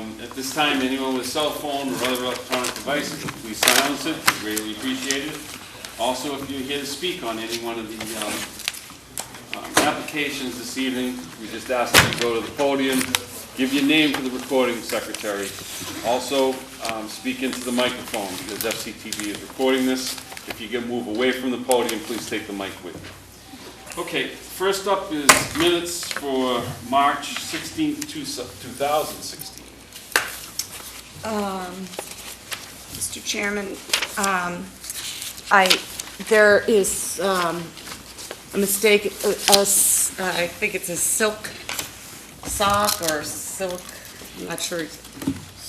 At this time, anyone with a cell phone or other electronic devices, please silence it. We greatly appreciate it. Also, if you're here to speak on any one of the applications this evening, we just ask that you go to the podium, give your name to the recording secretary. Also, speak into the microphone because FCTV is recording this. If you can move away from the podium, please take the mic with you. Okay, first up is minutes for March 16th, 2016. Mr. Chairman, there is a mistake. I think it's a silk sock or silk. I'm not sure.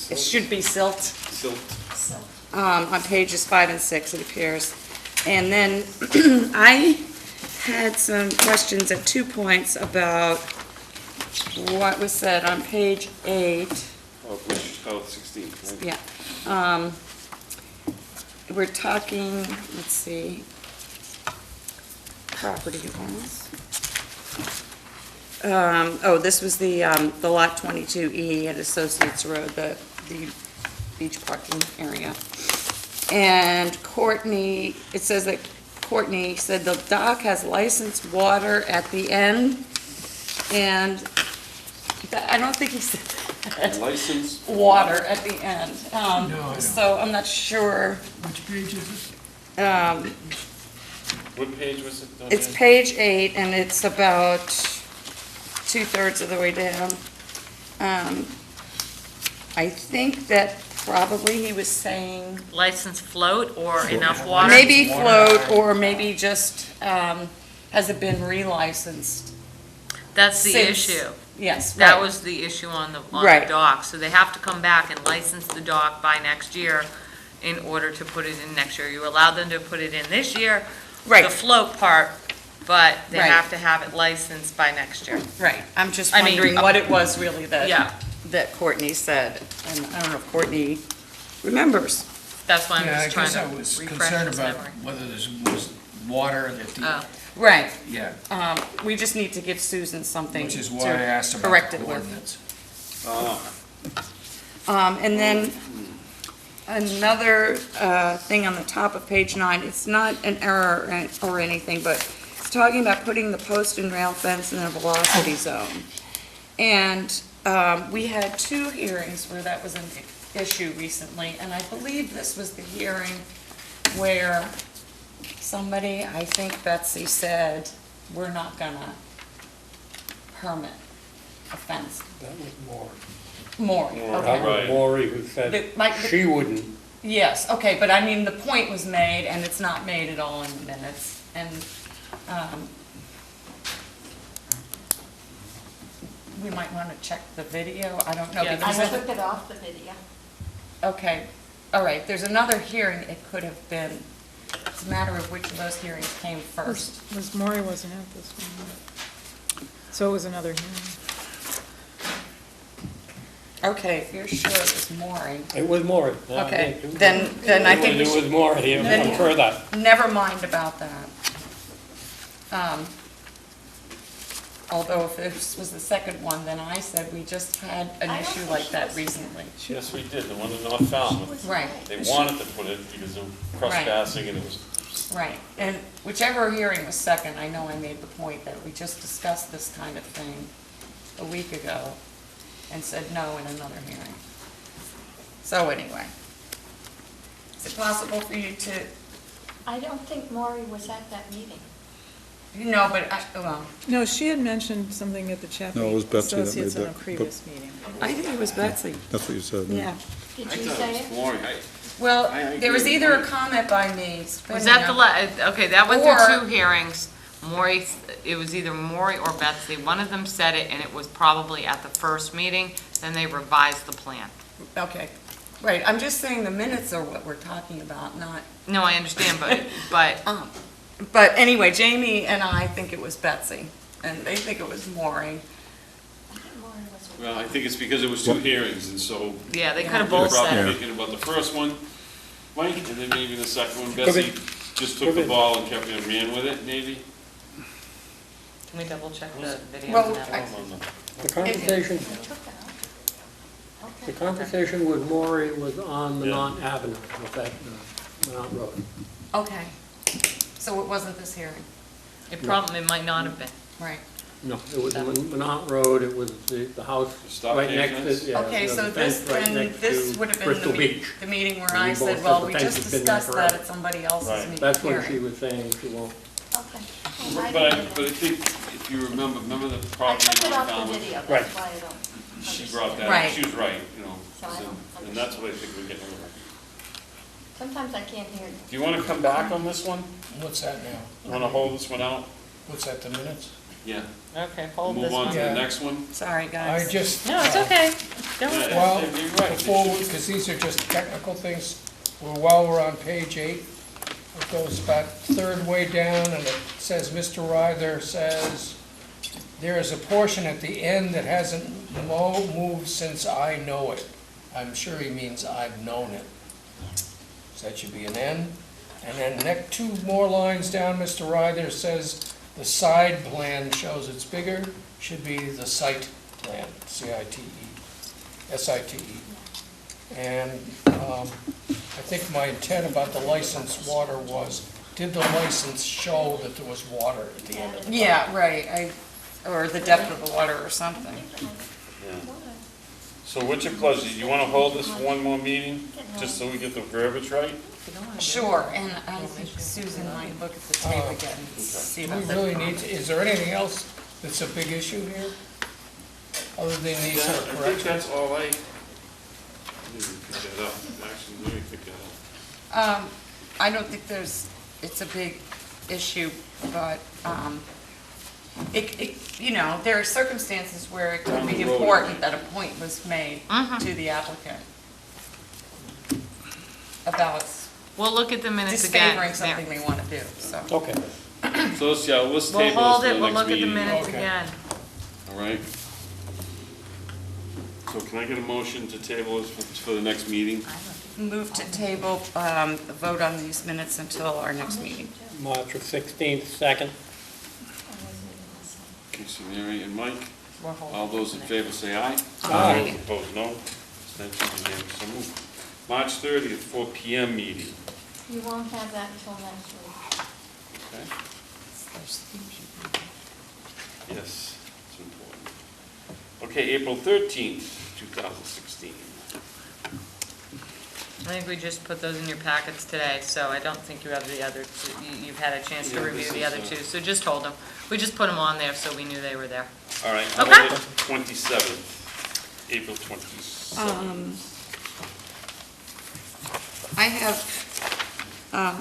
It should be silt. Silt. On pages 5 and 6, it appears. And then I had some questions at 2 points about what was said on page 8. Which, 16th, right? Yeah. We're talking, let's see, property owners. This was the lot 22E at Associates Road, the beach parking area. And Courtney, it says that Courtney said the dock has licensed water at the end, and I don't think he said that. Licensed Water at the end. No, I don't. So I'm not sure. Which page is it? What page was it? It's page 8, and it's about 2/3 of the way down. I think that probably he was saying License float or enough water? maybe float, or maybe just, has it been relicensed? That's the Since- issue. Yes, That right. was the issue on the Right. dock. So they have to come back and license the dock by next year in order to put it in next year. You allow them to put it in this year, Right. the float part, but they Right. have to have it licensed by next year. Right, I'm just I mean, wondering what it was really Yeah, that Courtney said, and I don't know if Courtney remembers. that's why I'm Yeah, I just trying guess I to was refresh concerned his about memory. whether there was water that Oh. the, Right, yeah, we just need to give Susan something which is to why I asked about correct the it with. coordinates. And then another thing on the top of page 9, it's not an error or anything, but it's talking about putting the post and rail fence in a velocity zone. And we had 2 hearings where that was an issue recently, and I believe this was the hearing where somebody, I think Betsy, said, we're not gonna permit a fence. That was Maury. More, That okay. Right. was Maury who said The- she wouldn't. Yes, okay, but I mean, the point was made, and it's not made at all in the minutes, and, we might wanna check the video, I don't know, Yeah, because, I took it off the video. okay, all right, there's another hearing it could have been. It's a matter of which of those hearings came first. Was Maury wasn't at this one. So it was another hearing. Okay, if you're sure it was Maury, It was Maury. okay, then I think we It should. was Maury, I'm sure of that. Never mind about that. Although if this was the second one, then I said we just had an I don't issue think like she that was- recently. Yes, we did, the one in North Falmouth. Right, They wanted to put it because of trespassing and it was, right. And whichever hearing was second, I know I made the point that we just discussed this kind of thing a week ago and said no in another hearing. So anyway, is it possible for you to, I don't think Maury was at that meeting. no, but well, No, she had mentioned something at the Chappie No, it was Betsy that Associates made in a that, previous meeting. I think it was Betsy, That's what you said. yeah. Did I you thought say it it? was Maury. Well, I there was agree with either a Maury. comment by me. Was that okay, that went Or- through 2 hearings. Maury, it was either Maury or Betsy. One of them said it, and it was probably at the first meeting, then they revised the plan. Okay, right, I'm just saying the minutes are what we're talking about, not, No, I understand, but but anyway, Jamie and I think it was Betsy, and they think it was Maury. I think Maury was with well, I think it's because it was 2 hearings and so. yeah, they could have They're both probably said it. thinking about the first one, Mike, and then maybe the second one, Could Betsy be. just took Could the be. ball and kept and ran with it, maybe? Can we double check the video? Well, now? I- The conversation, it. Took it out. The conversation with Maury was on the Yeah. Mount Avenue, with that, Mount Road. Okay, so it wasn't this hearing? It probably, it might not have been. Right. No, it was Mount Road, it was the house Stockade right next fence? to, yeah. Okay, the so fence this, right then next this to would have been Bristol the Beach. meeting where We I both said, said well, the we fence just has been there discussed that forever. at somebody else's Right. meeting That's what she hearing. was saying, she won't. Okay. But I think if you remember the I property took it on off the Falmouth? video, Right. that's why I don't She understand. brought that Right. up, she was right, you know, So I don't and that's what I think we're getting over. Sometimes I can't hear. Do you wanna come back on this one? What's that now? Wanna hold this one out? What's that, the minutes? Yeah. Okay, hold Move this on one. to the Yeah. next one? Sorry, I guys. just. No, it's okay. Don't worry. Well, Yeah, you're right. before, because these are just technical things, while we're on page 8, it goes about third way down, and it says, Mr. Ryther says, there is a portion at the end that hasn't moved since I know it. I'm sure he means I've known it. So that should be an N. And then next 2 more lines down, Mr. Ryther says, the side plan shows it's bigger, should be the site plan, C-I-T-E, S-I-T-E. And I think my intent about the licensed water was, did the license show that there was water at the end of it? Yeah, right, or the depth of the water or something. Yeah. So what's your pleasure? You wanna hold this for one more meeting, just so we get the verbiage right? Sure, and I think Susan might look at the tape again and see Do we about that. really need to, is there anything else that's a big issue here? Other than these Yeah, I think corrections? that's all I, let me pick that up, actually, let me pick that up. I don't think it's a big issue, but, there are circumstances where it could Down be the road. important that a point was made to the applicant about We'll look at the minutes again. disfavoring There. something they want to do, so. Okay. So let's, yeah, let's We'll table hold this it, for the we'll next look at the meeting. minutes Okay. again. All right? So can I get a motion to table this for the next meeting? Move to table, vote on these minutes until our next meeting. March 16th, second. Okay, so Mary and Mike, We're holding all those in favor say aye. Aye. Opposed, no. Abstentions, unanimous, so moved. March 30th, 4 PM meeting. You won't have that until next week. Okay? Yes, it's important. Okay, April 13th, 2016. I think we just put those in your packets today, so I don't think you have the other two, you've had a chance to Yeah, review this the is, other two, so just hold them. We just put them on there so we knew they were there. All right, how Okay. about the 27th? April 27th. I have a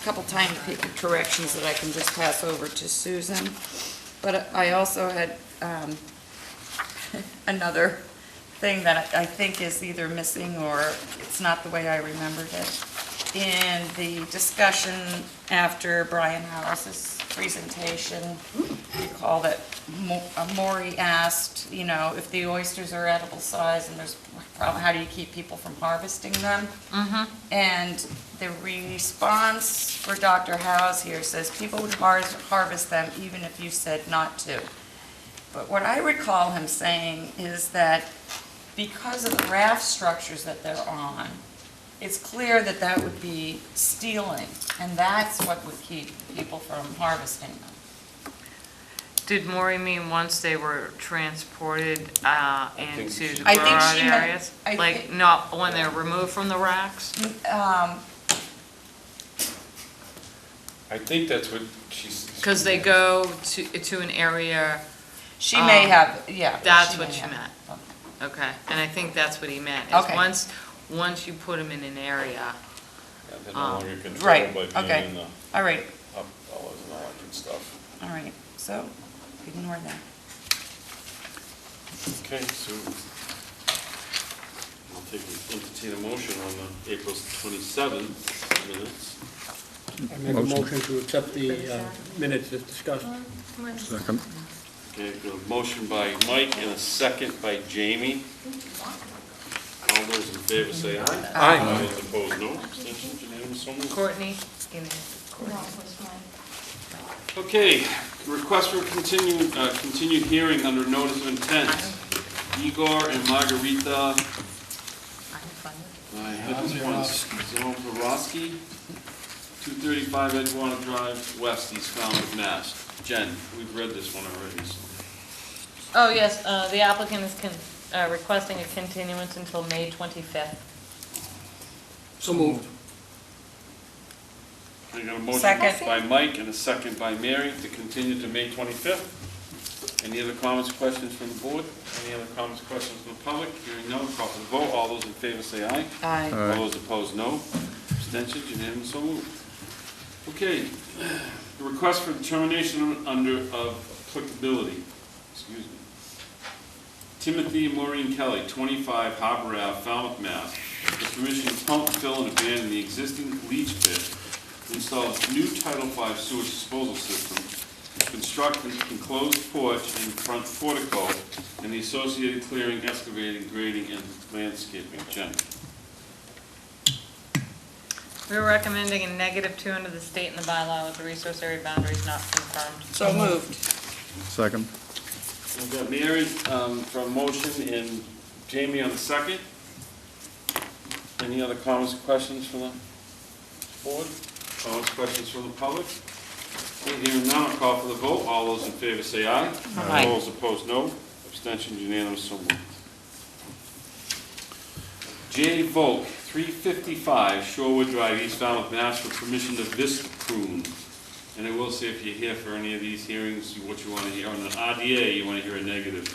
couple tiny corrections that I can just pass over to Susan, but I also had another thing that I think is either missing or it's not the way I remembered it. In the discussion after Brian Harris's presentation, recall that Maury asked, if the oysters are edible size and there's a problem, how do you keep people from harvesting them? And the response for Dr. Howes here says people would harvest them even if you said not to. But what I recall him saying is that because of the raft structures that they're on, it's clear that that would be stealing, and that's what would keep people from harvesting them. Did Maury mean once they were transported think into she- the I think garage she meant- areas? I Like, think- not when they're removed from the racks? I think that's what she's. Because they go to an area, She may Um, have, yeah. that's may what she have. meant. Okay, and I think that's what he meant, is Okay. once you put them in an area, Yeah, they're no longer controlled right, by being okay. in the All right, up dollars and all that good stuff. all right, so ignore that. Okay, so I'll entertain a motion on the April 27th minutes. I make a motion to accept the minutes as discussed. Second. Okay, got a motion by Mike and a second by Jamie. All those in favor say aye. Aye. All those opposed, no. Abstentions, unanimous, so moved. Courtney, No, it was mine. Okay, request for continued hearing under notice of intent. Igor and Margarita, I can find it. I had this one, Zolorowski, 235 Edgewater Drive, West, East Falmouth, Mass. Jen, we've read this one already, so. Oh, yes, the applicant is requesting a continuance until May 25th. So moved. I got a motion Second. by Mike and a second by Mary to continue to May 25th. Any other comments, questions from the board? Any other comments, questions from the public? Hearing none, call for the vote. All those in favor say aye. Aye. All those opposed, no. Abstentions, unanimous, so moved. Okay, the request for determination of applicability, excuse me. Timothy and Maureen Kelly, 25 Harbor Ave, Falmouth, Mass. For permission to pump, fill, and abandon the existing leach pit, install a new Title V sewage disposal system, construct an enclosed porch and front portico, and the associated clearing, excavating, grading, and landscaping. Jen? We're recommending a -2 under the state and the bylaw with the resource area boundaries not confirmed. So moved. Second. We've got Mary for a motion and Jamie on the second. Any other comments or questions from the board? Comments, questions from the public? Okay, hearing none, I'll call for the vote. All those in favor say aye. Aye. All those opposed, no. Abstentions, unanimous, so moved. J. Volk, 355 Shorewood Drive, East Falmouth, Mass. For permission to vista prune. And I will say, if you're here for any of these hearings, what you want to hear, on an RDA, you want to hear a negative.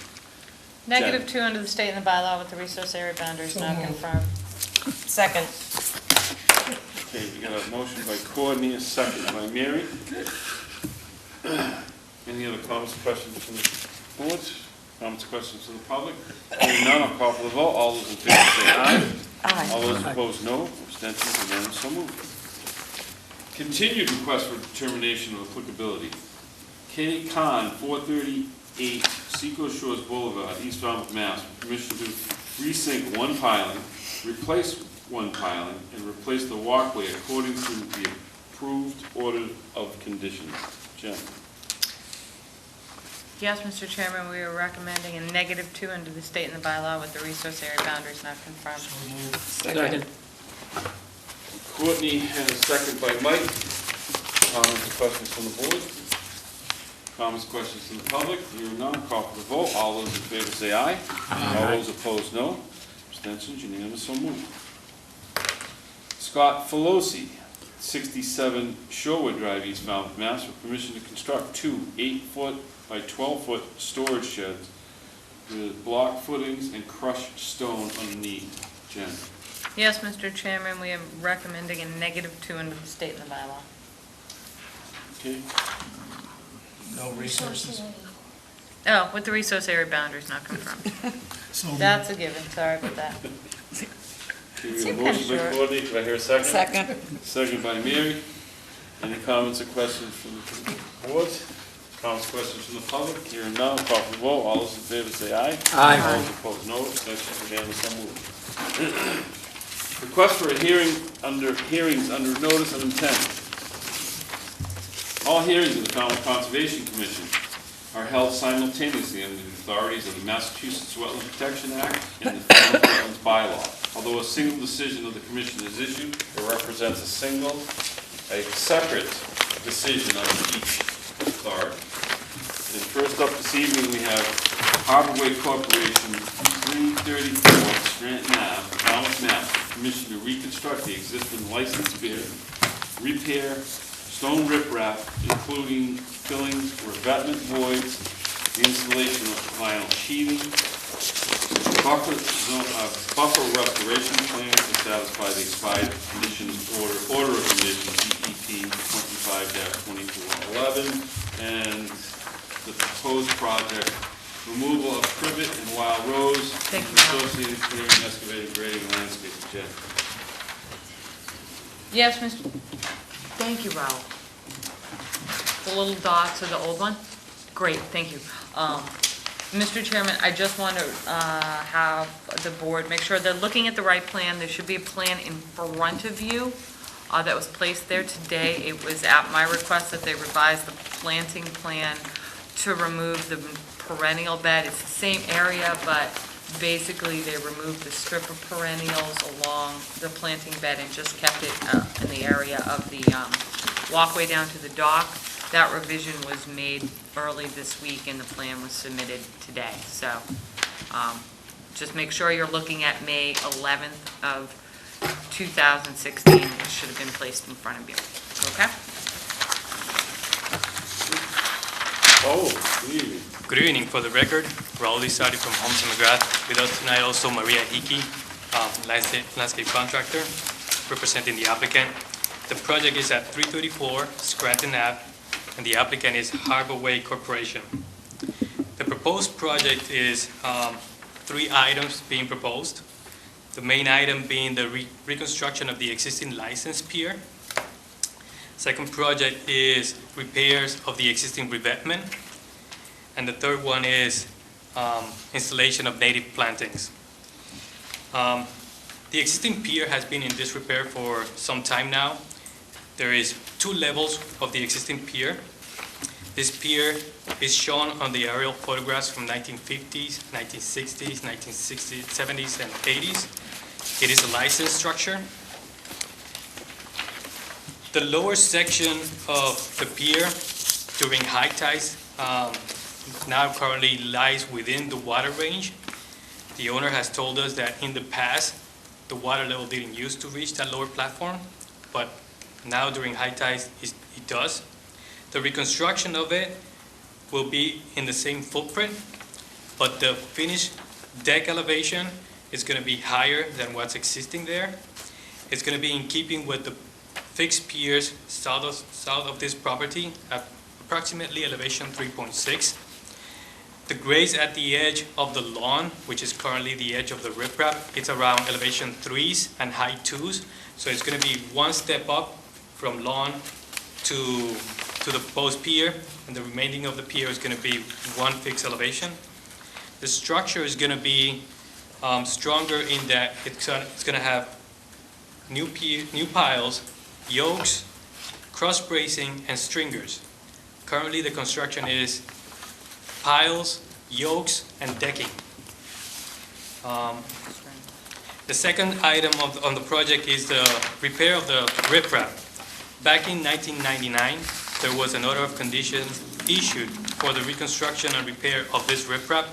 -2 under the state and the bylaw with the resource area boundaries So not moved. confirmed. Second. Okay, we got a motion by Courtney, a second by Mary. Any other comments, questions from the board? Comments, questions from the public? Hearing none, I'll call for the vote. All those in favor say aye. Aye. All those opposed, no. Abstentions, unanimous, so moved. Continued request for determination of applicability. K. Khan, 438 Seacoast Shores Boulevard, East Falmouth, Mass. For permission to resink one piling, replace one piling, and replace the walkway according to the approved order of conditions. Jen? Yes, Mr. Chairman, we are recommending a -2 under the state and the bylaw with the resource area boundaries not confirmed. Second. Courtney and a second by Mike. Comments or questions from the board? Comments, questions from the public? Hearing none, call for the vote. All those in favor say aye. All those opposed, no. Abstentions, unanimous, so moved. Scott Filosi, 67 Shorewood Drive, East Falmouth, Mass. For permission to construct 2 8-foot by 12-foot storage sheds with block footings and crushed stone underneath. Jen? Yes, Mr. Chairman, we are recommending a -2 under the state and the bylaw. Okay. No resources. Oh, with the resource area boundaries not confirmed. That's a given, sorry about that. Okay, we have a Seemed motion by kinda Courtney. Do I hear a second? Second. Second by Mary. Any comments or questions from the board? Comments, questions from the public? Hearing none, call for the vote. All those in favor say aye. Aye. All those opposed, no. Abstentions, unanimous, so moved. Request for a hearings under notice of intent. All hearings of the Falmouth Conservation Commission are held simultaneously under the authorities of the Massachusetts Wetland Protection Act and the Falmouth Wetlands Bylaw. Although a single decision of the commission is issued, it represents a separate decision on each authority. And first up this evening, we have Harborway Corporation, 334 Scranton Ave, Falmouth, Mass. Permission to reconstruct the existing licensed pier, repair stone riprap, including fillings, revetment voids, the installation of vinyl sheething, buffer restoration plans to satisfy the expired conditions order of conditions EPP 25-2411, and the proposed project removal of privet and wild rose, Thank you. associated clearing, excavating, grading, and landscaping. Jen? Yes, Mr. Thank you, Raul. The little dots of the old one? Great, thank you. Mr. Chairman, I just want to have the board make sure they're looking at the right plan. There should be a plan in front of you that was placed there today. It was at my request that they revise the planting plan to remove the perennial bed. It's the same area, but Basically, they removed the strip of perennials along the planting bed and just kept it in the area of the walkway down to the dock. That revision was made early this week, and the plan was submitted today. So just make sure you're looking at May 11th of 2016, which should have been placed in front of you. Okay? Oh, good evening. Good evening. For the record, Raul Lizardi from Homes and McGrath. With us tonight also Maria Hickey, landscape contractor, representing the applicant. The project is at 334 Scranton Ave, and the applicant is Harbor Way Corporation. The proposed project is 3 items being proposed. The main item being the reconstruction of the existing license pier. Second project is repairs of the existing revetment. And the third one is installation of native plantings. The existing pier has been in disrepair for some time now. There is 2 levels of the existing pier. This pier is shown on the aerial photographs from 1950s, 1960s, 1960s, 70s, and 80s. It is a licensed structure. The lower section of the pier during high tides now currently lies within the water range. The owner has told us that in the past, the water level didn't used to reach that lower platform, but now during high tides, it does. The reconstruction of it will be in the same footprint, but the finished deck elevation is going to be higher than what's existing there. It's going to be in keeping with the fixed piers south of this property at approximately elevation 3.6. The grades at the edge of the lawn, which is currently the edge of the riprap, it's around elevation 3s and high 2s. So it's going to be 1 step up from lawn to the proposed pier, and the remaining of the pier is going to be 1 fixed elevation. The structure is going to be stronger in that it's going to have new piles, yokes, cross bracing, and stringers. Currently, the construction is piles, yokes, and decking. The second item on the project is the repair of the riprap. Back in 1999, there was an order of conditions issued for the reconstruction and repair of this riprap.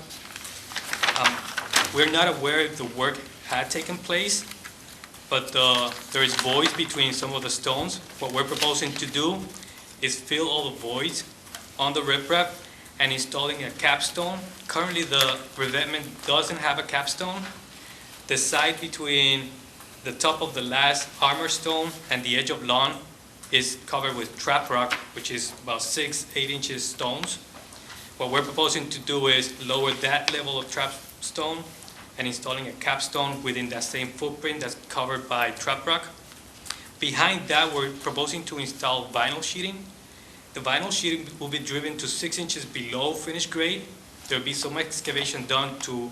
We're not aware if the work had taken place, but there is voids between some of the stones. What we're proposing to do is fill all the voids on the riprap and installing a capstone. Currently, the revetment doesn't have a capstone. The side between the top of the last armor stone and the edge of lawn is covered with trap rock, which is about 6-8 inches stones. What we're proposing to do is lower that level of trap stone and installing a capstone within that same footprint that's covered by trap rock. Behind that, we're proposing to install vinyl sheeting. The vinyl sheeting will be driven to 6 inches below finished grade. There'll be some excavation done to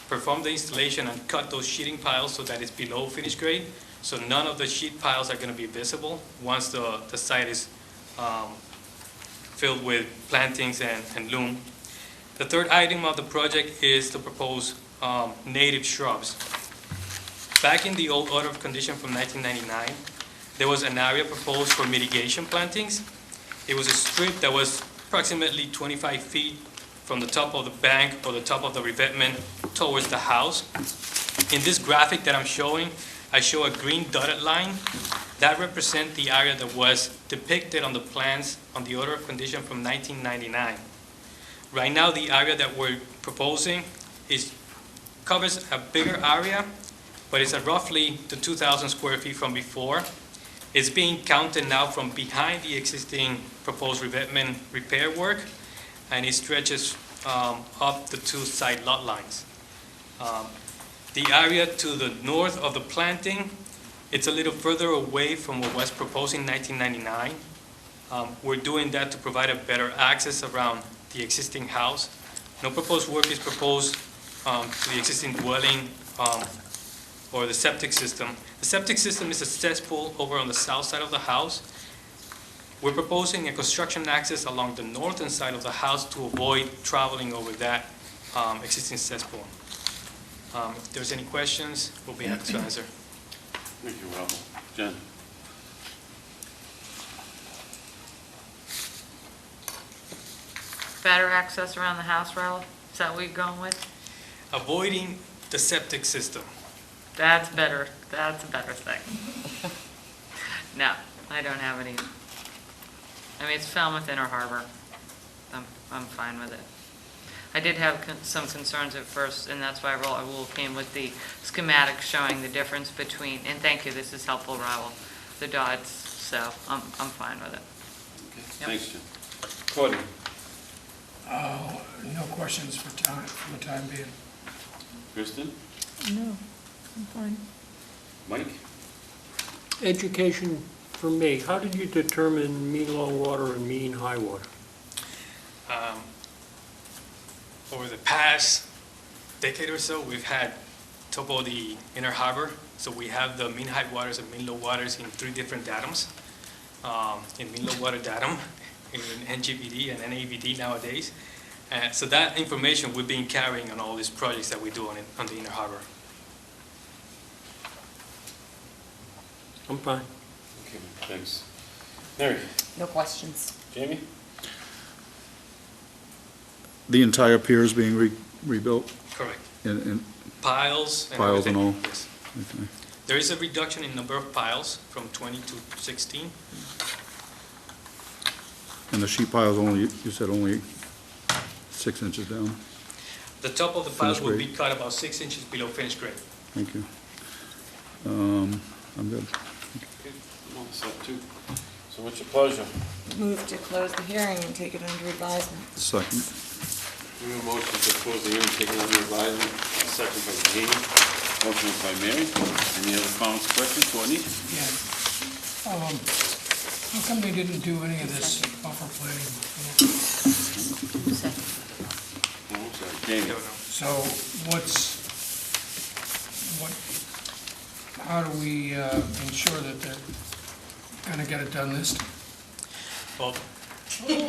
perform the installation and cut those sheeting piles so that it's below finished grade. So none of the sheet piles are going to be visible once the site is filled with plantings and loam. The third item of the project is to propose native shrubs. Back in the old order of condition from 1999, there was an area proposed for mitigation plantings. It was a strip that was approximately 25 feet from the top of the bank or the top of the revetment towards the house. In this graphic that I'm showing, I show a green dotted line. That represents the area that was depicted on the plans on the order of condition from 1999. Right now, the area that we're proposing covers a bigger area, but it's at roughly the 2,000 square feet from before. It's being counted now from behind the existing proposed revetment repair work, and it stretches up the 2 side lot lines. The area to the north of the planting, it's a little further away from what was proposed in 1999. We're doing that to provide a better access around the existing house. No proposed work is proposed to the existing dwelling or the septic system. The septic system is a cesspool over on the south side of the house. We're proposing a construction access along the northern side of the house to avoid traveling over that existing cesspool. If there's any questions, we'll be happy to answer. Thank you, Raul. Jen? Better access around the house, Raul? Is that what you're going with? Avoiding the septic system. That's better, that's a better thing. No, I don't have any. I mean, it's Falmouth Inner Harbor. I'm fine with it. I did have some concerns at first, and that's why Raul came with the schematic showing the difference between, and thank you, this is helpful, Raul, the dots, so I'm fine with it. Okay, thanks, Jen. Courtney? No questions for the time being. Kristen? No, I'm fine. Mike? Education for me, how did you determine mean low water and mean high water? Over the past decade or so, we've had topo the inner harbor. So we have the mean high waters and mean low waters in 3 different datums. In mean low water datum, in NGVD and NAVD nowadays. So that information we've been carrying on all these projects that we do on the inner harbor. I'm fine. Okay, thanks. Mary? No questions. Jamie? The entire pier is being rebuilt Correct. in Piles and piles and everything. all? Yes. Okay. There is a reduction in number of piles from 20 to 16. And the sheet pile's only, you said only 6 inches down? The top of the piles Finished will be grade. cut about 6 inches below finished grade. Thank you. I'm good. Okay, I'm all set too. So what's your pleasure? Move to close the hearing and take it under advisement. Second. We have a motion to close the hearing, taken under advisement, second by Jamie, motion by Mary. Any other comments, questions, Courtney? Yeah. How come they didn't do any of this buffer planning before? Oh, I'm sorry, I Jamie. don't know. So how do we ensure that they're gonna get it done this time? Well, We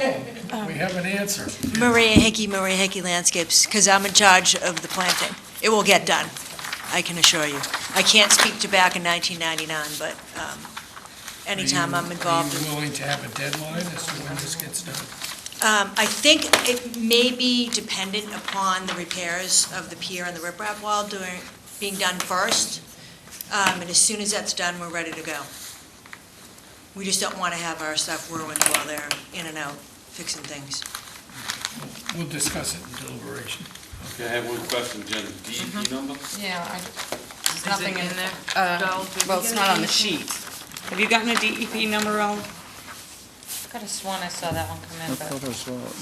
have an answer. Maria Hickey Landscapes, because I'm in charge of the planting. It will get done, I can assure you. I can't speak to back in 1999, but anytime I'm involved. Are you willing to have a deadline as to when this gets done? I think it may be dependent upon the repairs of the pier and the riprap wall being done first. And as soon as that's done, we're ready to go. We just don't want to have our stuff ruined while they're in and out fixing things. We'll discuss it in deliberation. Okay, I have one question, Jen, DEP number? Yeah, there's Is nothing it in in there? there. Joel, did we Well, it's get not a on the DEP? sheet. Have you gotten a DEP number, Raul? Could have sworn I saw that one come I in, but. thought I saw it.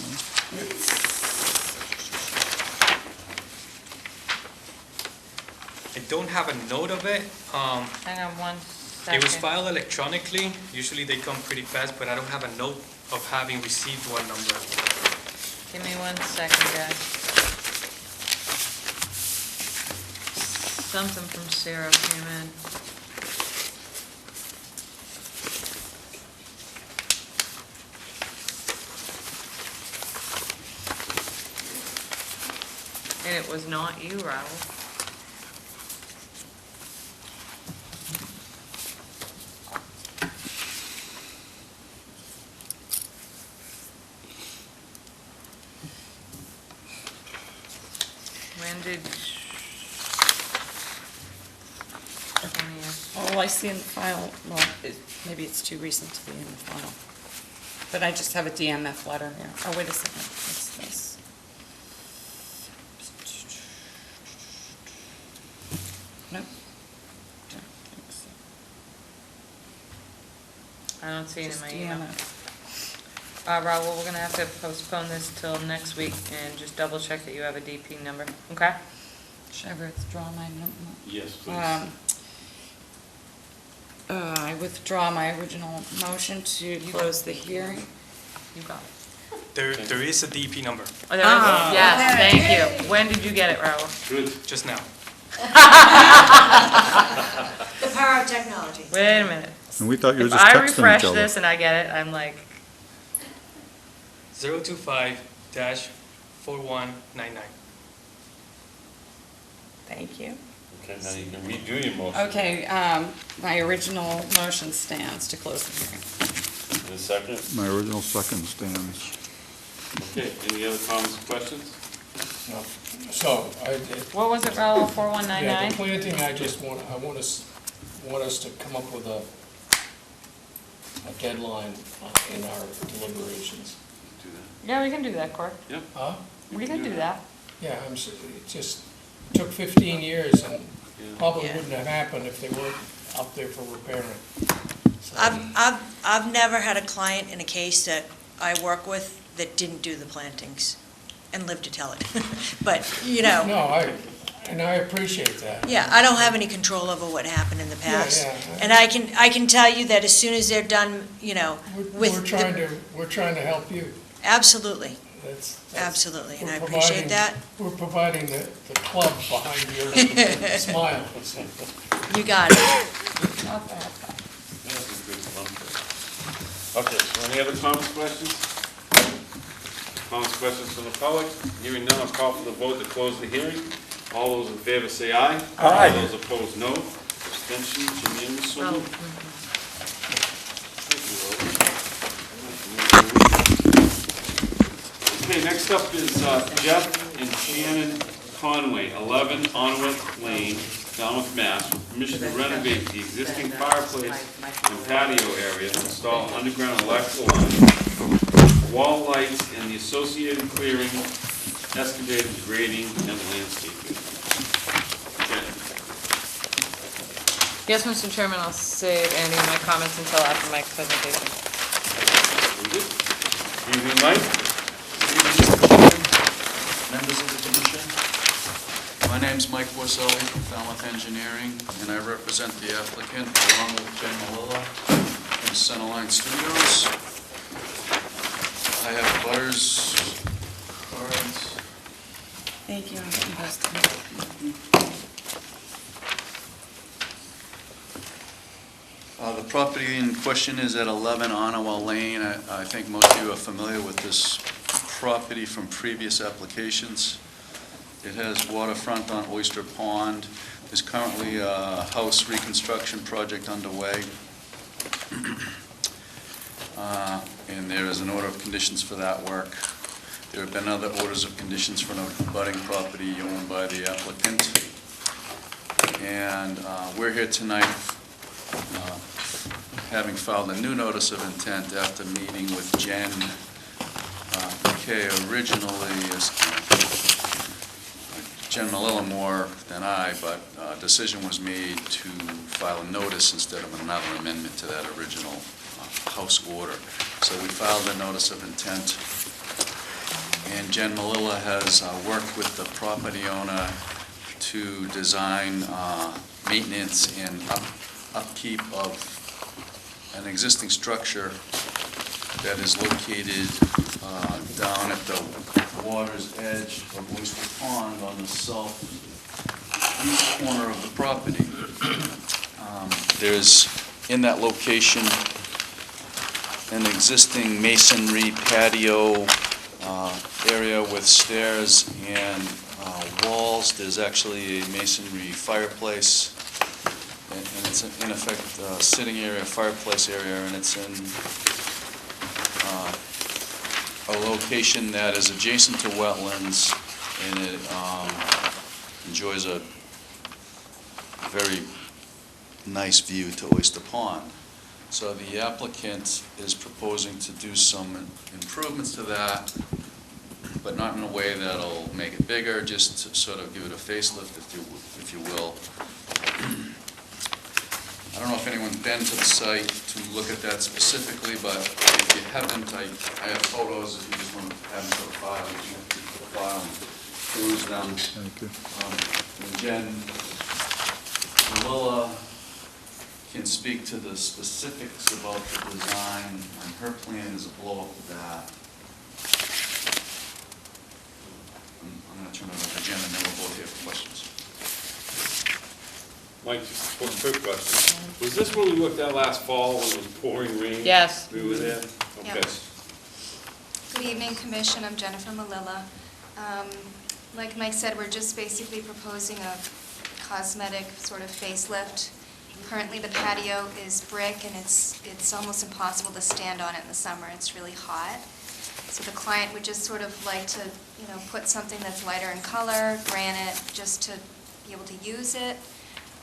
I don't have a note of it. Hang on one second. It was filed electronically. Usually they come pretty fast, but I don't have a note of having received one number. Give me 1 second, guys. Something from Sarah came in. And it was not you, Raul. When did? 20th. All I see in the file, well, maybe it's too recent to be in the file. But I just have a DMF letter here. Oh, wait a second. What's this? Nope. Don't think so. I don't see it in Just my email. DMF. Raul, we're gonna have to postpone this till next week and just double check that you have a DP number, okay? Should I withdraw my number? Yes, please. I withdraw my original motion to close the hearing. You got it. There is a DP number, Oh, there is? Yes, thank you. When did you get it, Raul? Good. just now. The power of technology. Wait a minute. And we thought you were If just I texting each refresh other. this and I get it, I'm like, 025-4199. Thank you. Okay, now you can redo your motion. Okay, my original motion stands to close the hearing. In a second. My original second stands. Okay, any other comments or questions? No. So, What was it, Raul, yeah, 4199? the planting, I want us to come up with a deadline in our deliberations. Do that. Yeah, we can do that, Court. Yep. Huh? We can do that. Yeah, it just took 15 years and Yeah. probably Yeah. wouldn't have happened if they weren't out there for repairing. So- I've never had a client in a case that I work with that didn't do the plantings and lived to tell it. But, you know, No, I appreciate that. yeah, I don't have any control over what happened in the past. yeah. And I can tell you that as soon as they're done, you know, with. We're trying to help you. Absolutely, That's- absolutely, and I we're appreciate providing- that. We're providing the club behind your smile. You got it. That's a good one. Okay, so any other comments, questions? Comments, questions from the public? Hearing none, I'll call for the vote to close the hearing. All those in favor say aye. Aye. All those opposed, no. Abstentions, unanimous, so moved. Thank you, Logan. Okay, next up is Jeff and Shannon Conway, 11 Onward Lane, Falmouth, Mass, with permission to renovate the existing fireplace and patio area, install underground electrical line, wall lights, and the associated clearing, excavated grading, and landscaping. Okay. Yes, Mr. Chairman, I'll save any of my comments until after my presentation. Good evening, Mike. Members of the commission, my name's Mike Borselli from Falmouth Engineering, and I represent the applicant along with Jen Malilla from Centerline Studios. I have butters cards. Thank you. I'm getting those. The property in question is at 11 Ottawa Lane. I think most of you are familiar with this property from previous applications. It has waterfront on Oyster Pond. There's currently a house reconstruction project underway. And there is an order of conditions for that work. There have been other orders of conditions for an abutting property owned by the applicant. And we're here tonight having filed a new notice of intent after meeting with Jen McKay originally, Jen Malilla more than I, but a decision was made to file a notice instead of another amendment to that original house order. So we filed a notice of intent, and Jen Malilla has worked with the property owner to design maintenance and upkeep of an existing structure that is located down at the water's edge of Oyster Pond on the southeast corner of the property. There's, in that location, an existing masonry patio area with stairs and walls. There's actually a masonry fireplace, and it's in effect a sitting area, fireplace area, and it's in a location that is adjacent to wetlands, and it enjoys a very nice view to Oyster Pond. So the applicant is proposing to do some improvements to that, but not in a way that'll make it bigger, just to sort of give it a facelift, if you will. I don't know if anyone's been to the site to look at that specifically, but if you haven't, I have photos if you just want to have them for the file, you can keep the file and peruse them. Thank you. And Jen Malilla can speak to the specifics about the design, and her plan is a blow-up of that. I'm going to turn it over to Jen, and then we'll both have questions. Mike, just one quick question. Was this where we looked at last fall when it was pouring rain? Yes. We were there? Yeah. Okay. Good evening, Commission. I'm Jennifer Malilla. Like Mike said, we're just basically proposing a cosmetic sort of facelift. Currently, the patio is brick, and it's almost impossible to stand on it in the summer. It's really hot. So the client would just sort of like to, put something that's lighter in color, granite, just to be able to use it.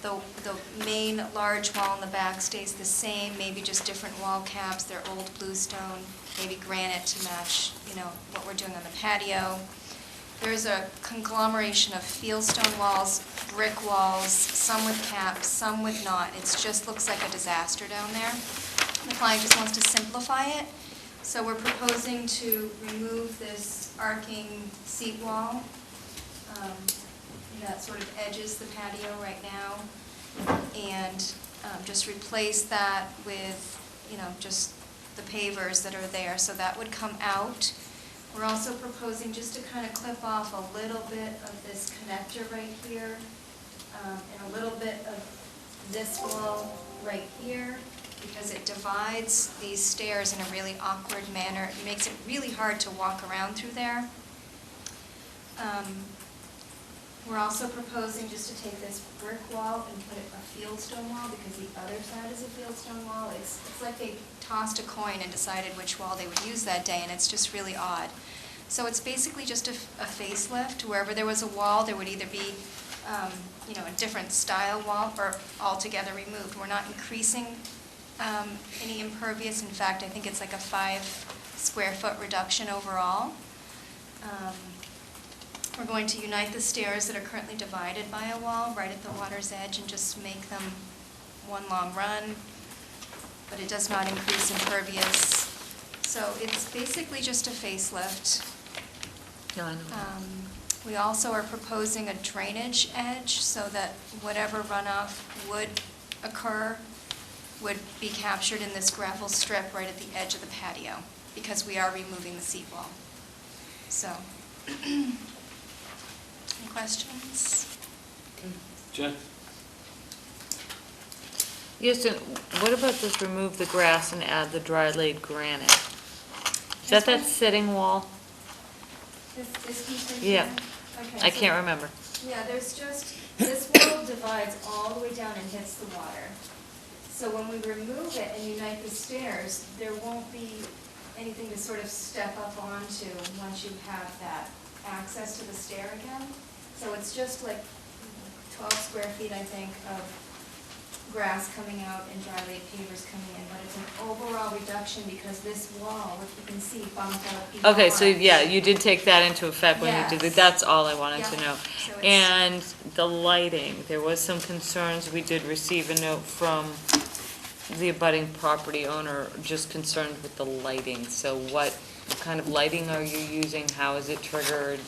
The main large wall in the back stays the same, maybe just different wall caps. They're old bluestone, maybe granite to match, what we're doing on the patio. There's a conglomeration of fieldstone walls, brick walls, some with caps, some with not. It just looks like a disaster down there. The client just wants to simplify it. So we're proposing to remove this arcing seat wall that sort of edges the patio right now, and just replace that with, just the pavers that are there. So that would come out. We're also proposing just to kind of clip off a little bit of this connector right here, and a little bit of this wall right here, because it divides these stairs in a really awkward manner. It makes it really hard to walk around through there. We're also proposing just to take this brick wall and put it a fieldstone wall, because the other side is a fieldstone wall. It's like they tossed a coin and decided which wall they would use that day, and it's just really odd. So it's basically just a facelift. Wherever there was a wall, there would either be a different style wall or altogether removed. We're not increasing any impervious. In fact, I think it's like a 5 square foot reduction overall. We're going to unite the stairs that are currently divided by a wall right at the water's edge and just make them one long run, but it does not increase impervious. So it's basically just a facelift. No, I know. We also are proposing a drainage edge so that whatever runoff would occur would be captured in this gravel strip right at the edge of the patio, because we are removing the seat wall. So, any questions? Jen? Yes, and what about this remove the grass and add the dry laid granite? Is that that sitting wall? This piece right Yeah. here? Okay, I so- can't remember. Yeah, there's just, this wall divides all the way down and hits the water. So when we remove it and unite the stairs, there won't be anything to sort of step up onto once you have that access to the stair again. So it's just like 12 square feet, I think, of grass coming out and dry laid pavers coming in, but it's an overall reduction because this wall, which you can see, bumped out even Okay, so more. yeah, you did take that into effect when you did Yes. it. That's all I wanted to Yeah. know. So it's- And the lighting, there was some concerns. We did receive a note from the abutting property owner just concerned with the lighting. So what kind of lighting are you using? How is it triggered?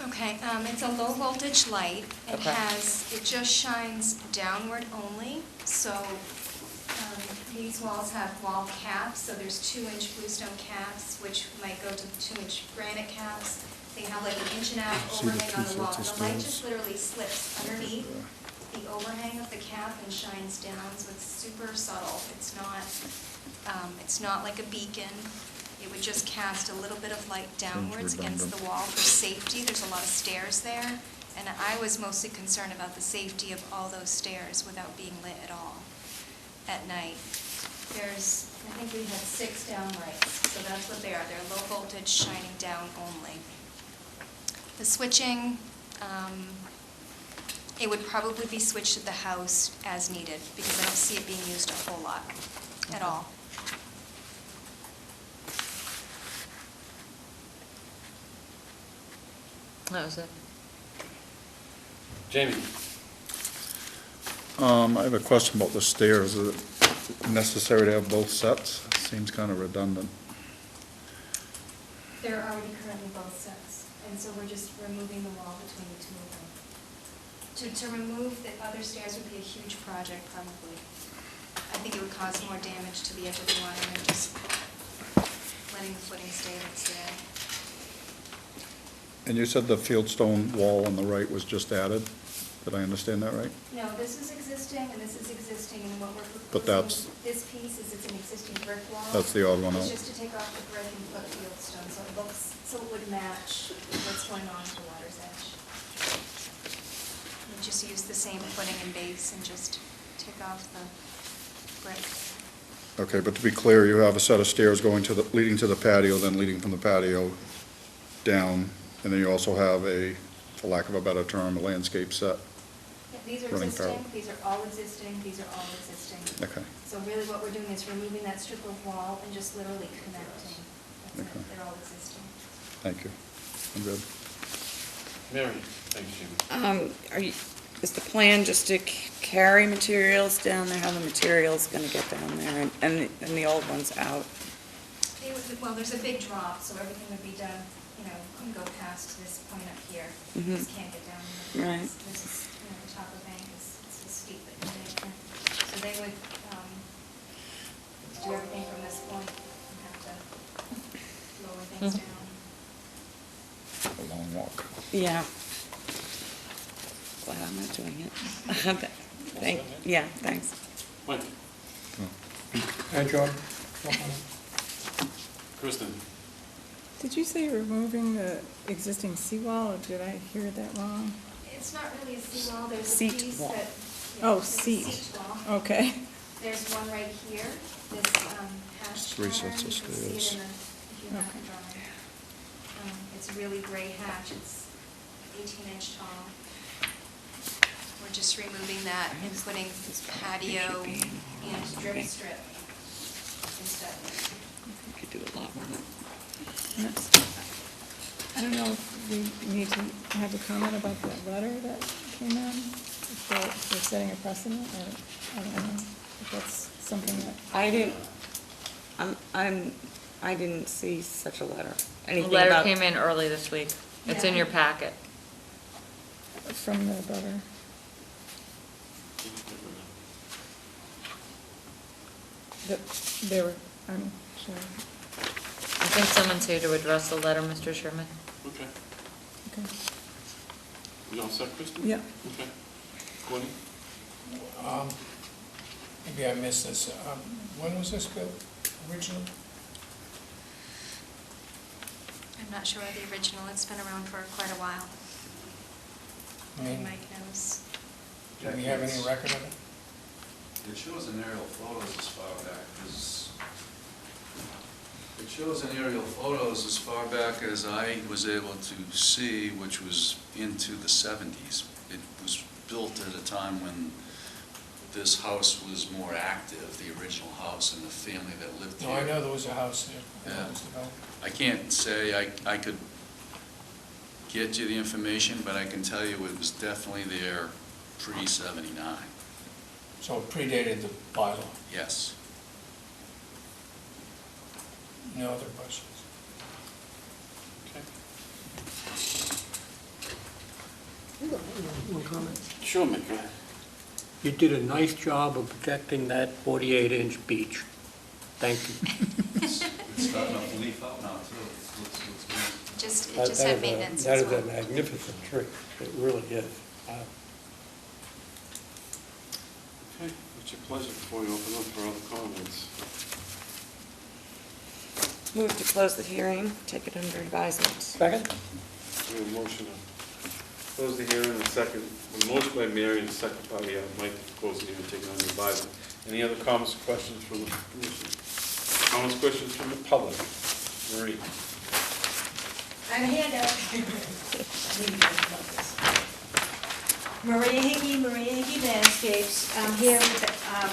Okay, it's a low voltage light. Okay. It just shines downward only. So these walls have wall caps, so there's 2-inch bluestone caps, which might go to 2-inch granite caps. They have like an 1.5-inch See the overhang on the two wall. sets of The light stairs? just literally slips underneath the overhang of the cap and shines down, so it's super subtle. It's not like a beacon. It would just cast a little bit of light downwards against the wall for safety. There's a lot of stairs there, and I was mostly concerned about the safety of all those stairs without being lit at all at night. I think we had 6 downlights, so that's what they are. They're low voltage, shining down only. The switching, it would probably be switched at the house as needed, because I don't see it being used a whole lot at all. That was it. Jamie? I have a question about the stairs. Is it necessary to have both sets? Seems kind of redundant. They're already currently both sets, and so we're just removing the wall between the two of them. To remove the other stairs would be a huge project, probably. I think it would cause more damage to the edge of the water than just letting the footing stay that's there. And you said the fieldstone wall on the right was just added? Did I understand that right? No, this is existing, and this is existing, and what we're proposing. But that's- This piece is, it's an existing brick wall. That's the odd one It's out. just to take off the brick and put fieldstone, so it would match what's going on at the water's edge. just use the same footing and base and just take off the brick. Okay, but to be clear, you have a set of stairs going to the, leading to the patio, then leading from the patio down, and then you also have a, for lack of a better term, a landscape set. Yeah, these are Running existing, parallel. these are all existing, these are all existing. Okay. So really what we're doing is removing that strip of wall and just literally connecting. That's Okay. it, they're all existing. Thank you. I'm good. Mary? Thanks, Jimmy. Are you, is the plan just to carry materials down there? How the material's gonna get down there and the old one's out? Well, there's a big drop, so everything would be done, you know, couldn't go past this point up here. Mhm. Just can't get down. There. Right. This is, you know, the top of the bank is, it's so steep that you can't get. So they would, do everything from this point and have to lower things down. A long walk. Yeah. Glad I'm not doing it. Yeah, thanks. Mike? Hi, John. Kristen? Did you say you're removing the existing seawall, or did I hear that wrong? It's not really a seawall, there's a Seat piece wall. that. Oh, there's a seat. wall. Okay. There's one right here, this hatch Three pattern, sets of you can see it stairs. in the, if you have the drawing. It's a really gray hatch, it's 18-inch tall. We're just removing that and putting patio and drip strip instead. We could do a lot with it. I don't know if we need to have a comment about that letter that came in, if they're setting a precedent, or, I don't know, if that's something that, I didn't see such a letter. The Anything letter about- came in early this week. It's in Yeah. your packet. from the butter. That they were, I'm sorry, I think someone's here to address the letter, Mr. Chairman. Okay. okay. You all set, Kristen? Yeah. Okay. Courtney? Maybe I missed this. When was this built originally? I'm not sure of the original, it's been around for quite a while. I mean, Mike knows. do we have any record of it? It shows an aerial photos as far back as, it shows an aerial photos as far back as I was able to see, which was into the 70s. It was built at a time when this house was more active, the original house and the family that lived here. No, I know there was a house there. Yeah. It was developed. I can't say I could get you the information, but I can tell you it was definitely there pre-79, So it predated the bylaw. yes. No other questions? Okay. One comment. Sure, Mike, go ahead. You did a nice job of protecting that 48-inch beach. Thank you. It's starting to leaf up now, too. Looks good. It just That had is maintenance That as is a well. magnificent tree. It really is. Okay, it's your pleasure before we open up for other comments. Move to close the hearing, take it under advisement. Second? We have a motion to close the hearing, and second, a motion by Mary and a second by Mike to close the hearing, take it under advisement. Any other comments or questions from the commission? Comments, questions from the public? Marie? I have a handout. Maria Hickey Landscapes. I'm here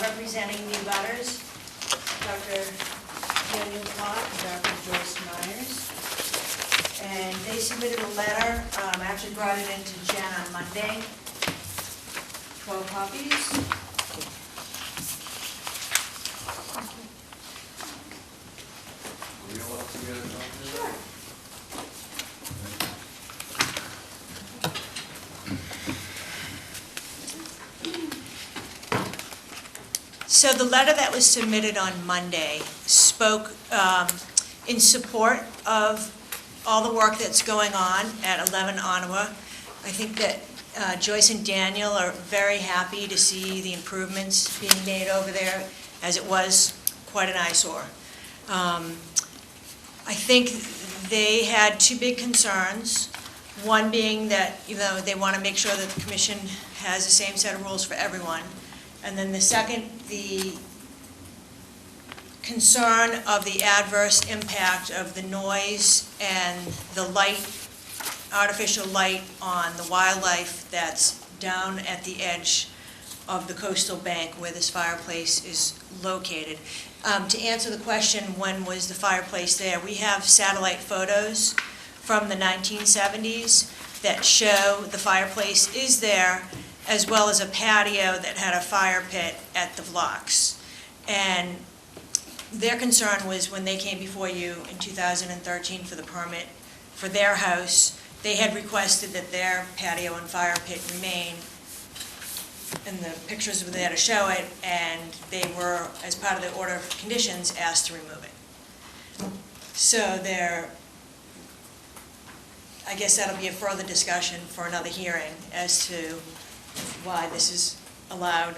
representing the abutters, Dr. Daniel Clark and Dr. Joyce Myers. And they submitted a letter, actually brought it into Jen on Monday, 12 copies. Were you allowed to get a copy? Sure. So the letter that was submitted on Monday spoke in support of all the work that's going on at 11 Ottawa. I think that Joyce and Daniel are very happy to see the improvements being made over there, as it was quite an eyesore. I think they had two big concerns. One being that, they want to make sure that the commission has the same set of rules for everyone. And then the second, the concern of the adverse impact of the noise and the light, artificial light on the wildlife that's down at the edge of the coastal bank where this fireplace is located. To answer the question, when was the fireplace there, we have satellite photos from the 1970s that show the fireplace is there, as well as a patio that had a fire pit at the blocks. And their concern was when they came before you in 2013 for the permit for their house, they had requested that their patio and fire pit remain, and the pictures were there to show it, and they were, as part of the order of conditions, asked to remove it. So I guess that'll be a further discussion for another hearing as to why this is allowed.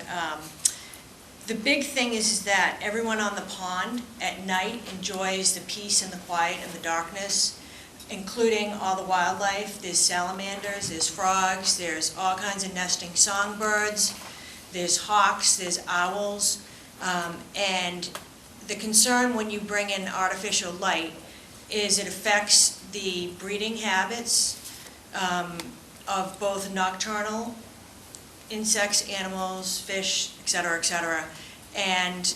The big thing is that everyone on the pond at night enjoys the peace and the quiet and the darkness, including all the wildlife. There's salamanders, there's frogs, there's all kinds of nesting songbirds, there's hawks, there's owls. And the concern when you bring in artificial light is it affects the breeding habits of both nocturnal insects, animals, fish, et cetera, and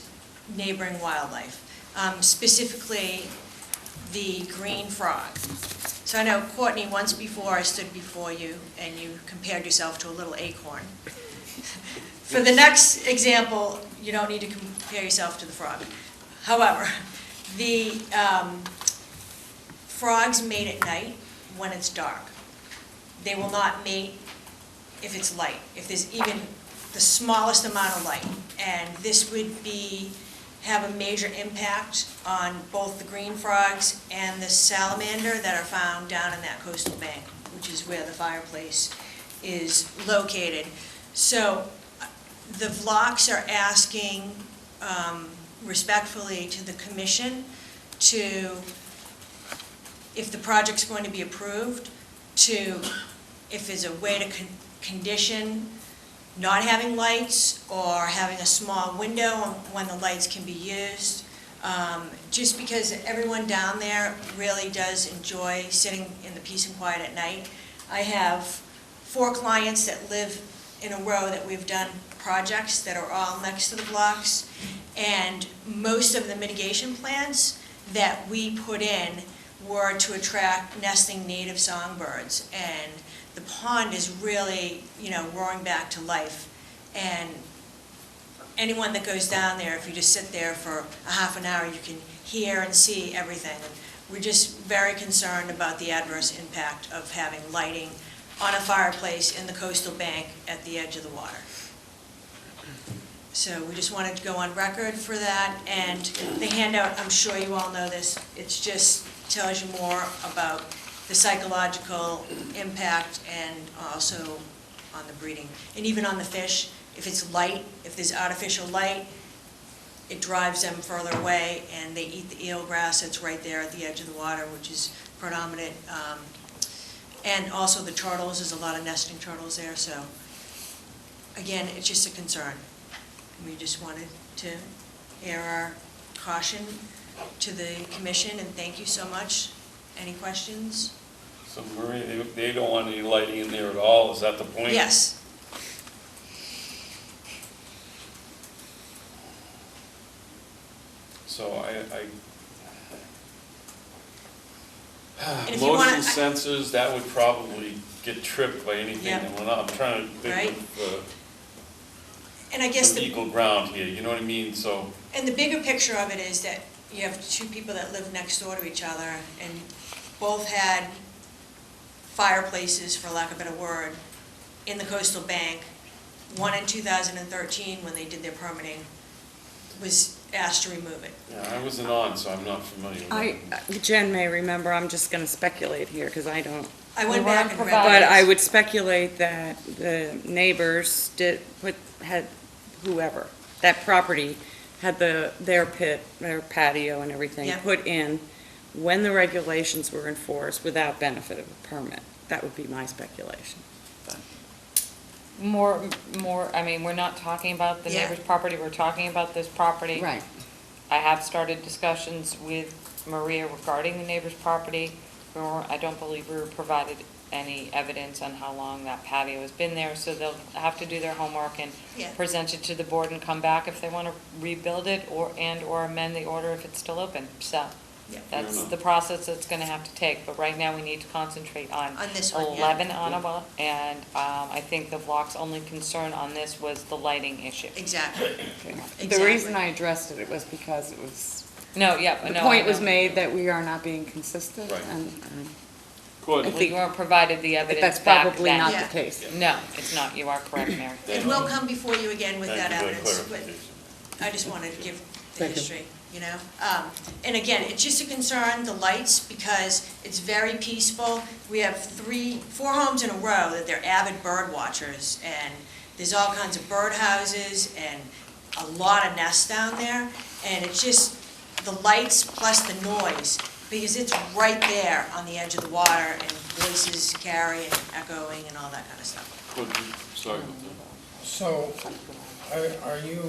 neighboring wildlife, specifically the green frog. So I know, Courtney, once before I stood before you and you compared yourself to a little acorn. For the next example, you don't need to compare yourself to the frog. However, the frogs mate at night when it's dark. They will not mate if it's light, if there's even the smallest amount of light. And this would have a major impact on both the green frogs and the salamander that are found down in that coastal bank, which is where the fireplace is located. So the Vloks are asking respectfully to the commission to, if the project's going to be approved, if there's a way to condition not having lights or having a small window when the lights can be used, just because everyone down there really does enjoy sitting in the peace and quiet at night. I have 4 clients that live in a row that we've done projects that are all next to the blocks, and most of the mitigation plans that we put in were to attract nesting native songbirds, and the pond is really, roaring back to life. And anyone that goes down there, if you just sit there for a half an hour, you can hear and see everything. And we're just very concerned about the adverse impact of having lighting on a fireplace in the coastal bank at the edge of the water. So we just wanted to go on record for that. And the handout, I'm sure you all know this, it just tells you more about the psychological impact and also on the breeding. And even on the fish, if it's light, if there's artificial light, it drives them further away, and they eat the eelgrass that's right there at the edge of the water, which is predominant. And also the turtles, there's a lot of nesting turtles there, so again, it's just a concern. We just wanted to air our caution to the commission, and thank you so much. Any questions? So Maria, they don't want any lighting in there at all, is that the point? Yes. So And if you motion wanna- sensors, that would probably get tripped by anything Yep. that went up. I'm trying to think Right. of And I guess some equal ground here, you know what I mean? So, and the bigger picture of it is that you have 2 people that live next door to each other, and both had fireplaces, for lack of a better word, in the coastal bank. One in 2013, when they did their permitting, was asked to remove it. yeah, I wasn't on, so I'm not familiar with it. Jen may remember, I'm just gonna speculate here, because I don't. I went We back weren't and read provided- But I would speculate that the neighbors had whoever, that property, had their pit, their patio and everything Yep. put in when the regulations were enforced without benefit of a permit. That would be my speculation. More, I mean, we're not talking about the Yeah. neighbor's property, we're talking about this property. Right. I have started discussions with Maria regarding the neighbor's property. I don't believe we were provided any evidence on how long that patio has been there, so they'll have to do their homework and Yeah. present it to the board and come back if they want to rebuild it or amend the order if it's still open. So Yeah. that's the process it's going to have to take. But right now, we need to concentrate on On this one, yeah. 11 Ottawa, and I think the block's only concern on this was the lighting issue. Exactly. The Exactly. reason I addressed it was because it was, No, yeah, the no. point I was know. made that we are not being consistent, Right. and Courtney, We weren't provided the but evidence that's back probably then. not Yeah. the case. No, it's not. You are correct, Mary. And we'll come before you again with that thank you for evidence, the but clarification. I just wanted to give the Thank you. history, you know? And again, it's just a concern, the lights, because it's very peaceful. We have 4 homes in a row that they're avid bird watchers, and there's all kinds of bird houses and a lot of nests down there, and it's just the lights plus the noise, because it's right there on the edge of the water, and voices carry and echoing and all that kind of stuff. Courtney, sorry about that. So, are you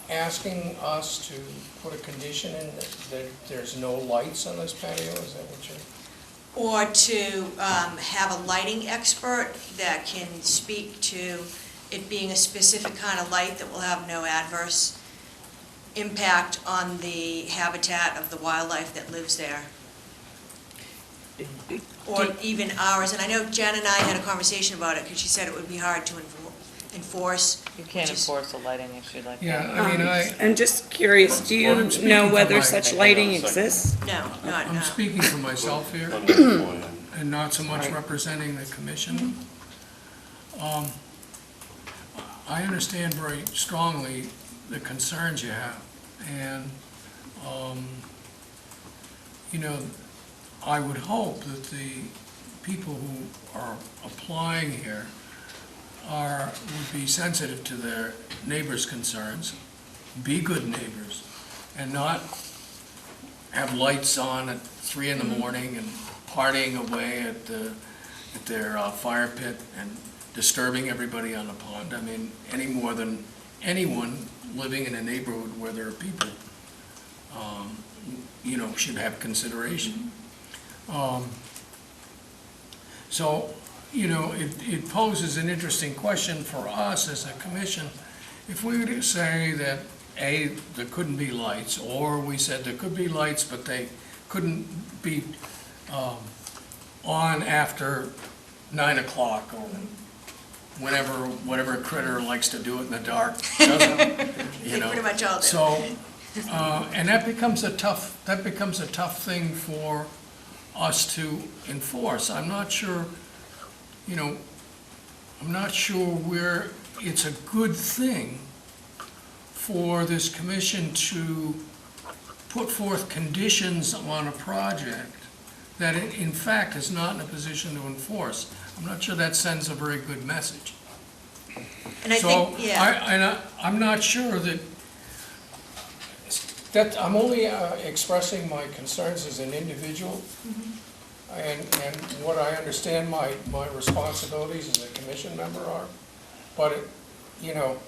asking us to put a condition in that there's no lights on this patio? Is that what you're? Or to have a lighting expert that can speak to it being a specific kind of light that will have no adverse impact on the habitat of the wildlife that lives there. Or even ours, and I know Jen and I had a conversation about it, because she said it would be hard to enforce. You can't which is- enforce a lighting issue like that. Yeah, I mean, And just curious, do you I'm speaking know for whether my- such lighting exists? No, not, I'm no. speaking for myself here, Wonderful. and not so much representing the commission. I understand very strongly the concerns you have, and, you know, I would hope that the people who are applying here would be sensitive to their neighbors' concerns, be good neighbors, and not have lights on at 3 in the morning and partying away at their fire pit and disturbing everybody on the pond. I mean, any more than anyone living in a neighborhood where there are people, you know, should have consideration. So, you know, it poses an interesting question for us as a commission. If we were to say that, A, there couldn't be lights, or we said there could be lights, but they couldn't be on after 9 o'clock, or whatever critter likes to do it in the dark, doesn't, you They know. pretty much all do. So, and that becomes a tough thing for us to enforce. I'm not sure, you know, where it's a good thing for this commission to put forth conditions on a project that it, in fact, is not in a position to enforce. I'm not sure that sends a very good message. And I think, yeah. I'm not sure that, I'm only expressing my concerns as an individual, and what I understand my responsibilities as a commission member are. But, you know,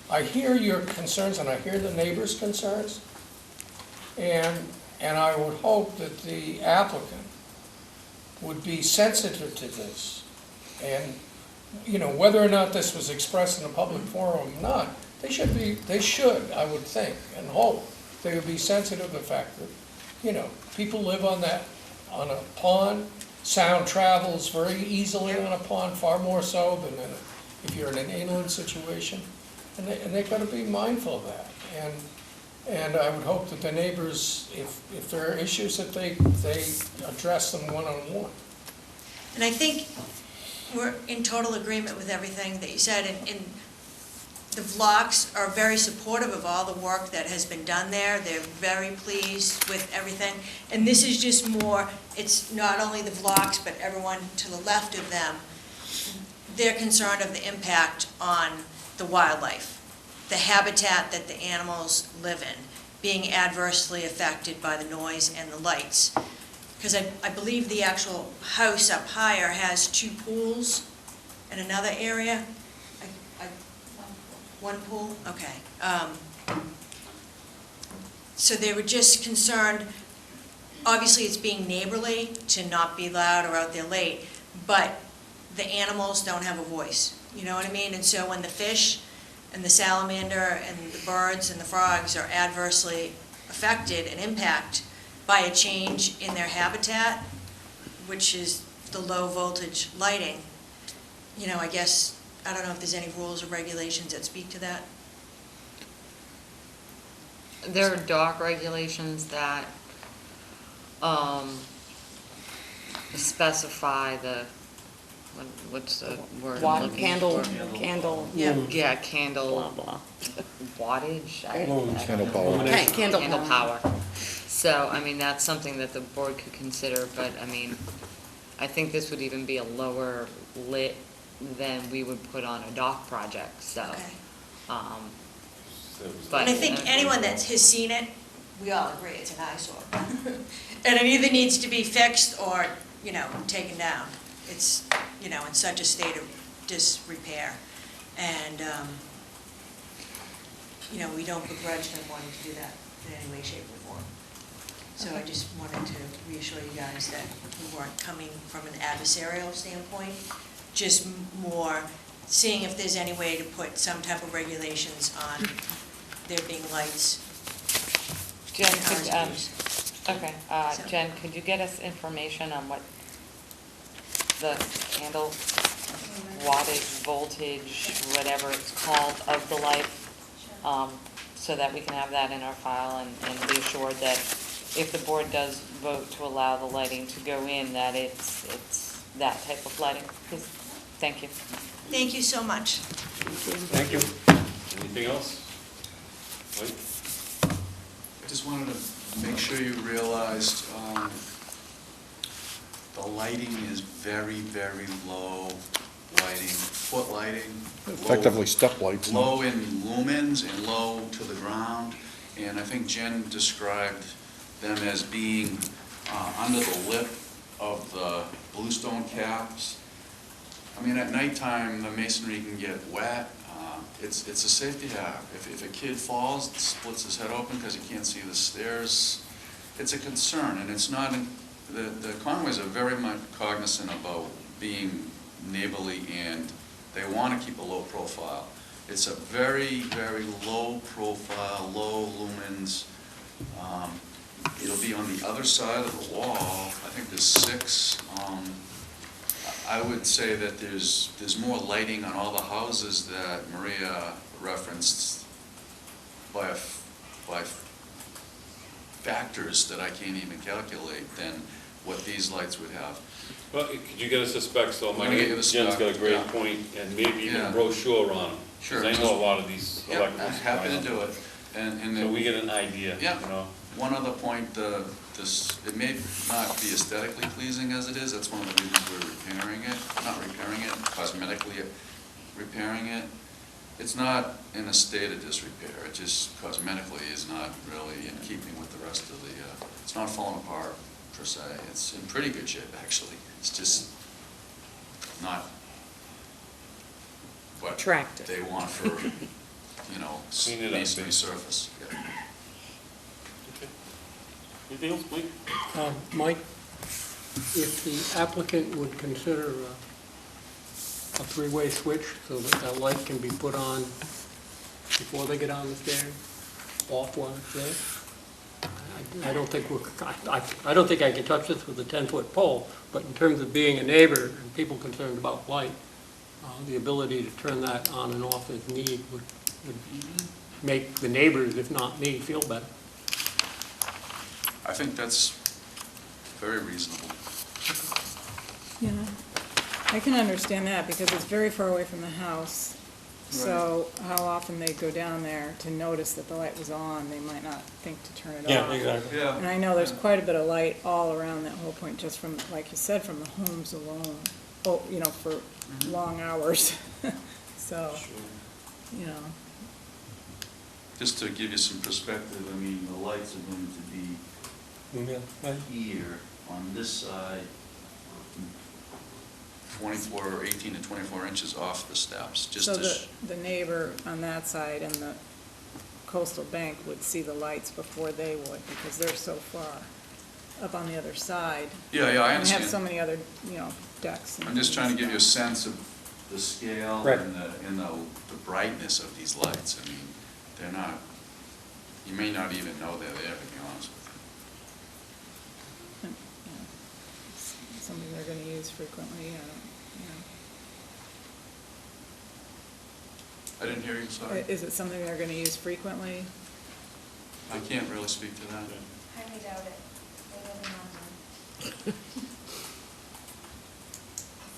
I hear your concerns and I hear the neighbors' concerns, and I would hope that the applicant would be sensitive to this. And, you know, whether or not this was expressed in a public forum or not, they should, I would think, and hope, they would be sensitive to the fact that, you know, people live on a pond, sound travels very easily on a pond, far more so than if you're in an inland situation, and they've got to be mindful of that. And I would hope that the neighbors, if there are issues, that they address them one-on-one. And I think we're in total agreement with everything that you said, and the Vlogs are very supportive of all the work that has been done there. They're very pleased with everything. And this is just more, it's not only the Vlogs, but everyone to the left of them. They're concerned of the impact on the wildlife, the habitat that the animals live in, being adversely affected by the noise and the lights. because I believe the actual house up higher has 2 pools in another area. One pool? Okay. So they were just concerned, obviously it's being neighborly to not be loud or out there late, but the animals don't have a voice, you know what I mean? And so when the fish and the salamander and the birds and the frogs are adversely affected and impacted by a change in their habitat, which is the low voltage lighting, you know, I guess, I don't know if there's any rules or regulations that speak to that. There are dock regulations that specify what's the word I'm looking Candle, for? candle, Yeah. Yeah, candle blah, blah. wattage. Candle power. Okay, candle Power. So, I mean, that's something that the board could consider, but, I mean, I think this would even be a lower lit than we would put on a dock project, so. Okay. But. And I think anyone that has seen it, we all agree it's an eyesore. And it either needs to be fixed or, you know, taken down. It's, you know, in such a state of disrepair. And, you know, we don't begrudge them wanting to do that in any way, shape, or form. So I just wanted to reassure you guys that we weren't coming from an adversarial standpoint, just more seeing if there's any way to put some type of regulations on there being lights. Jen, in could, RSPs. okay, So- Jen, could you get us information on what the candle wattage, voltage, whatever it's called, of the light? So that we can have that in our file and be assured that if the board does vote to allow the lighting to go in, that it's that type of lighting. Please, thank you. Thank you so much. Thank you. Anything else? Mike? I just wanted to make sure you realized the lighting is very, very low lighting, foot lighting. Effectively step lights. Low in lumens and low to the ground. And I think Jen described them as being under the lip of the bluestone caps. I mean, at nighttime, the masonry can get wet. It's a safety hazard. If a kid falls, splits his head open because he can't see the stairs, it's a concern. And it's not, the Conways are very much cognizant about being neighborly, and they want to keep a low profile. It's a very, very low profile, low lumens. It'll be on the other side of the wall. I think there's 6. I would say that there's more lighting on all the houses that Maria referenced by factors that I can't even calculate than what these lights would have. Well, could you get us a spec, so I'm gonna get you the Jen's spec, got a great yeah. point, and maybe even Yeah. a brochure on them. Sure. Because I know a lot of these Yep, electrical I'm supplies. happy to do it. And So we get an idea, Yeah. you know? one other point, it may not be aesthetically pleasing as it is. That's one of the reasons we're repairing it, not repairing it, cosmetically repairing it. It's not in a state of disrepair. It just cosmetically is not really in keeping with the rest of the, it's not falling apart per se. It's in pretty good shape, actually. It's just not what Attractive. they want for, you know, Clean it up, masonry baby. surface. Yeah. Okay. Anything else, Mike? Mike, if the applicant would consider a three-way switch so that that light can be put on before they get on the stairs, off while it's there. I don't think I don't think I can touch this with a 10-foot pole, but in terms of being a neighbor and people concerned about light, the ability to turn that on and off as need would make the neighbors, if not me, feel better. I think that's very reasonable. Yeah, I can understand that because it's very far away from the house. So how often they go down there to notice that the light was on, they might not think to turn it off. exactly. Yeah. And I know there's quite a bit of light all around that whole point, just from, like you said, from the homes alone. Oh, you know, for long hours. So, you know, Just to give you some perspective, I mean, the lights are going to be here, on this side, 18 to 24 inches off the steps, just So to, the neighbor on that side and the coastal bank would see the lights before they would, because they're so far up on the other side. yeah, I And we have understand. so many other, decks. and I'm just trying to give you a stuff. sense of the scale Right. and the brightness of these lights. I mean, they're not, you may not even know they're there, to be honest with you. And, it's something they're gonna use frequently, I didn't hear you, sorry. Is it something they're gonna use frequently? I can't really speak to that. Highly doubt it. They live in London. This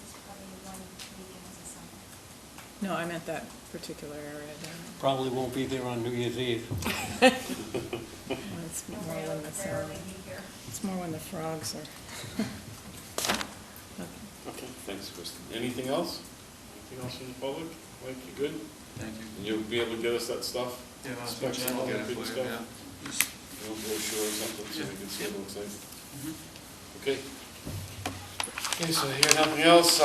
is probably one weekend of summer. No, I meant that particular area down Probably won't be there on New Year's Eve. there. It's more when the, Rarely be here. it's more when the frogs are. Okay, thanks, Kristen. Anything else? Anything else from the public? Mike, you good? Thank you. And you'll be able to get us that stuff? Yeah, Specs and Jen will all get that it good for you, stuff? yeah. A little brochure or something, so we can see what it looks like. Mhm. Okay. Okay, so here, nothing else,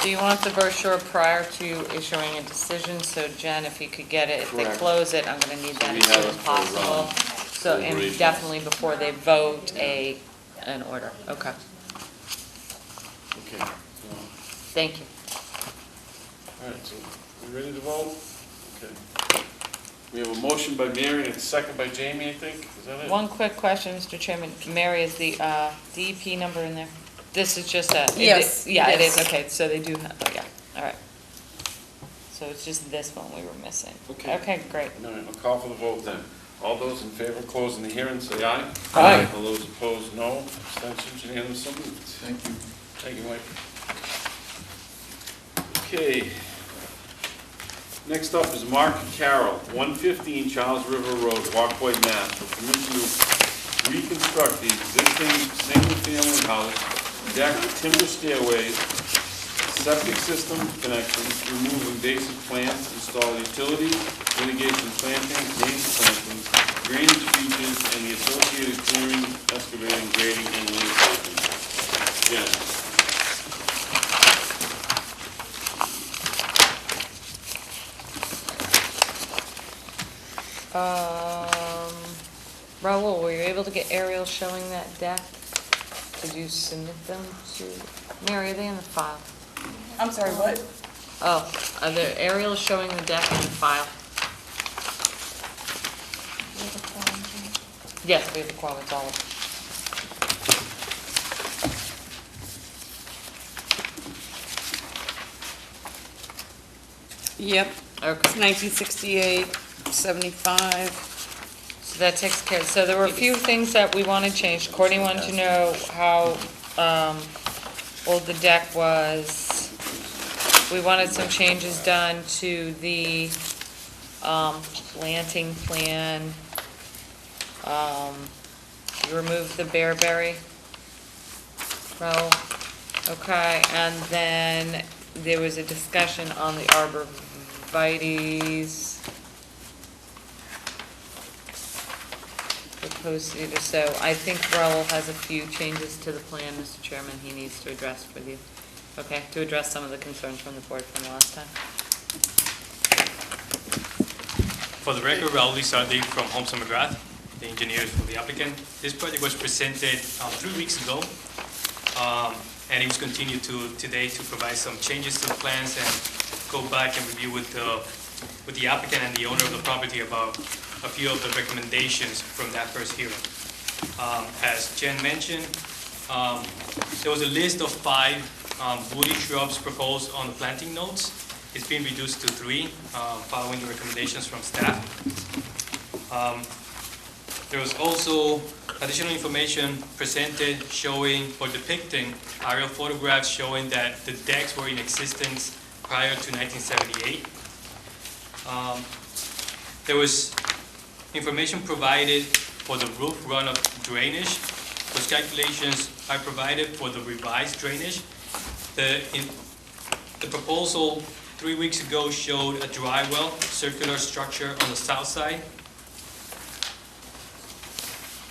Do you want the brochure prior to issuing a decision? So Jen, if you could get it, if they Correct. close it, I'm gonna need So that we as have soon it as for, possible. So, and deliberation. definitely before they vote an order. Okay, Okay, so, thank you. all right, so we ready to vote? Okay. We have a motion by Mary and a second by Jamie, I think, is that it? One quick question, Mr. Chairman. Mary, is the DEP number in there? This is just a. Yes, Yeah, it is, yes. okay, so they do have, oh, yeah, all right. So it's just this one we were missing. Okay. Okay, great. All right, I'll call for the vote then. All those in favor of closing the hearing, say aye. Aye. All those opposed, no. Abstentions, unanimous, so moved. Thank you. Thank you, Mike. Okay. Next up is Mark Carroll, 115 Charles River Road, Walkway, Mass. For permission to reconstruct the existing single-family house, deck, timber stairways, septic system connections, remove invasive plants, install utilities, mitigation plantings, native plantings, drainage features, and the associated clearing, excavating, grading, and landscaping. Yes. Raul, were you able to get aerials showing that deck? Did you submit them to, Mary, are they in the file? I'm sorry, what? Oh, are there aerials showing the deck in the file? Yes, we have the quotes, all of them. Yep, Okay. it's 1968, 75. So that takes care, so there were a few things that we wanted changed. Courtney wanted to know how old the deck was. We wanted some changes done to the planting plan. You removed the bearberry row, okay, and then there was a discussion on the arborvitae's. Proposed cedar, so I think Raul has a few changes to the plan, Mr. Chairman, he needs to address with you. Okay, to address some of the concerns from the board from the last time. For the record, Raul Lizardi from Holmes and McGrath, the engineers for the applicant. This project was presented 3 weeks ago, and it was continued to today to provide some changes to the plans and go back and review with the applicant and the owner of the property about a few of the recommendations from that first hearing. As Jen mentioned, there was a list of 5 woody shrubs proposed on the planting notes. It's been reduced to 3, following the recommendations from staff. There was also additional information presented showing or depicting aerial photographs showing that the decks were in existence prior to 1978. There was information provided for the roof runoff drainage. Those calculations are provided for the revised drainage. The proposal 3 weeks ago showed a dry well, circular structure on the south side,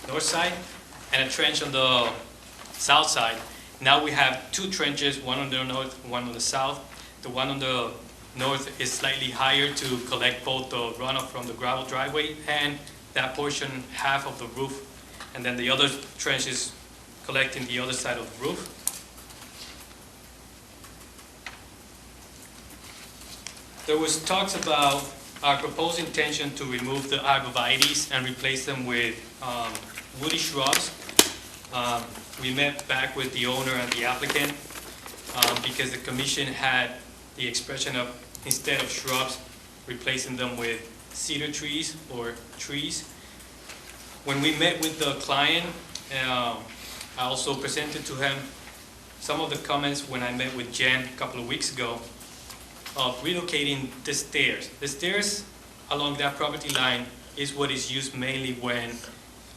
north side, and a trench on the south side. Now we have two trenches, one on the north, one on the south. The one on the north is slightly higher to collect both the runoff from the gravel driveway and that portion, half of the roof. And then the other trench is collecting the other side of the roof. There was talks about our proposed intention to remove the arborvitaes and replace them with woody shrubs. We met back with the owner and the applicant because the commission had the expression of, instead of shrubs, replacing them with cedar trees or trees. When we met with the client, I also presented to him some of the comments when I met with Jen a couple of weeks ago of relocating the stairs. The stairs along that property line is what is used mainly when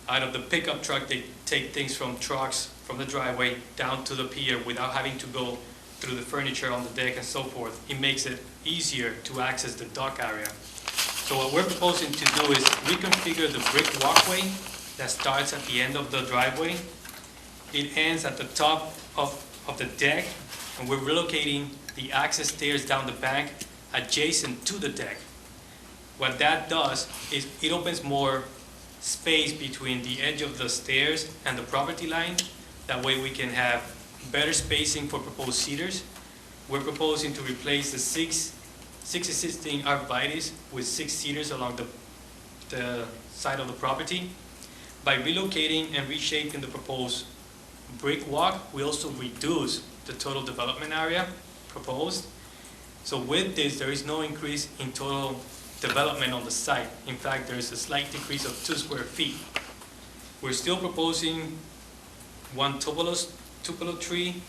out of the pickup truck they take things from trucks from the driveway down to the pier without having to go through the furniture on the deck and so forth. It makes it easier to access the dock area. So what we're proposing to do is reconfigure the brick walkway that starts at the end of the driveway. It ends at the top of the deck, and we're relocating the access stairs down the bank adjacent to the deck. What that does is it opens more space between the edge of the stairs and the property line. That way we can have better spacing for proposed cedars. We're proposing to replace the six existing arborvitaes with 6 cedars along the side of the property. By relocating and reshaping the proposed brick walk, we also reduce the total development area proposed. So with this, there is no increase in total development on the site. In fact, there is a slight decrease of 2 square feet. We're still proposing one tupelo tree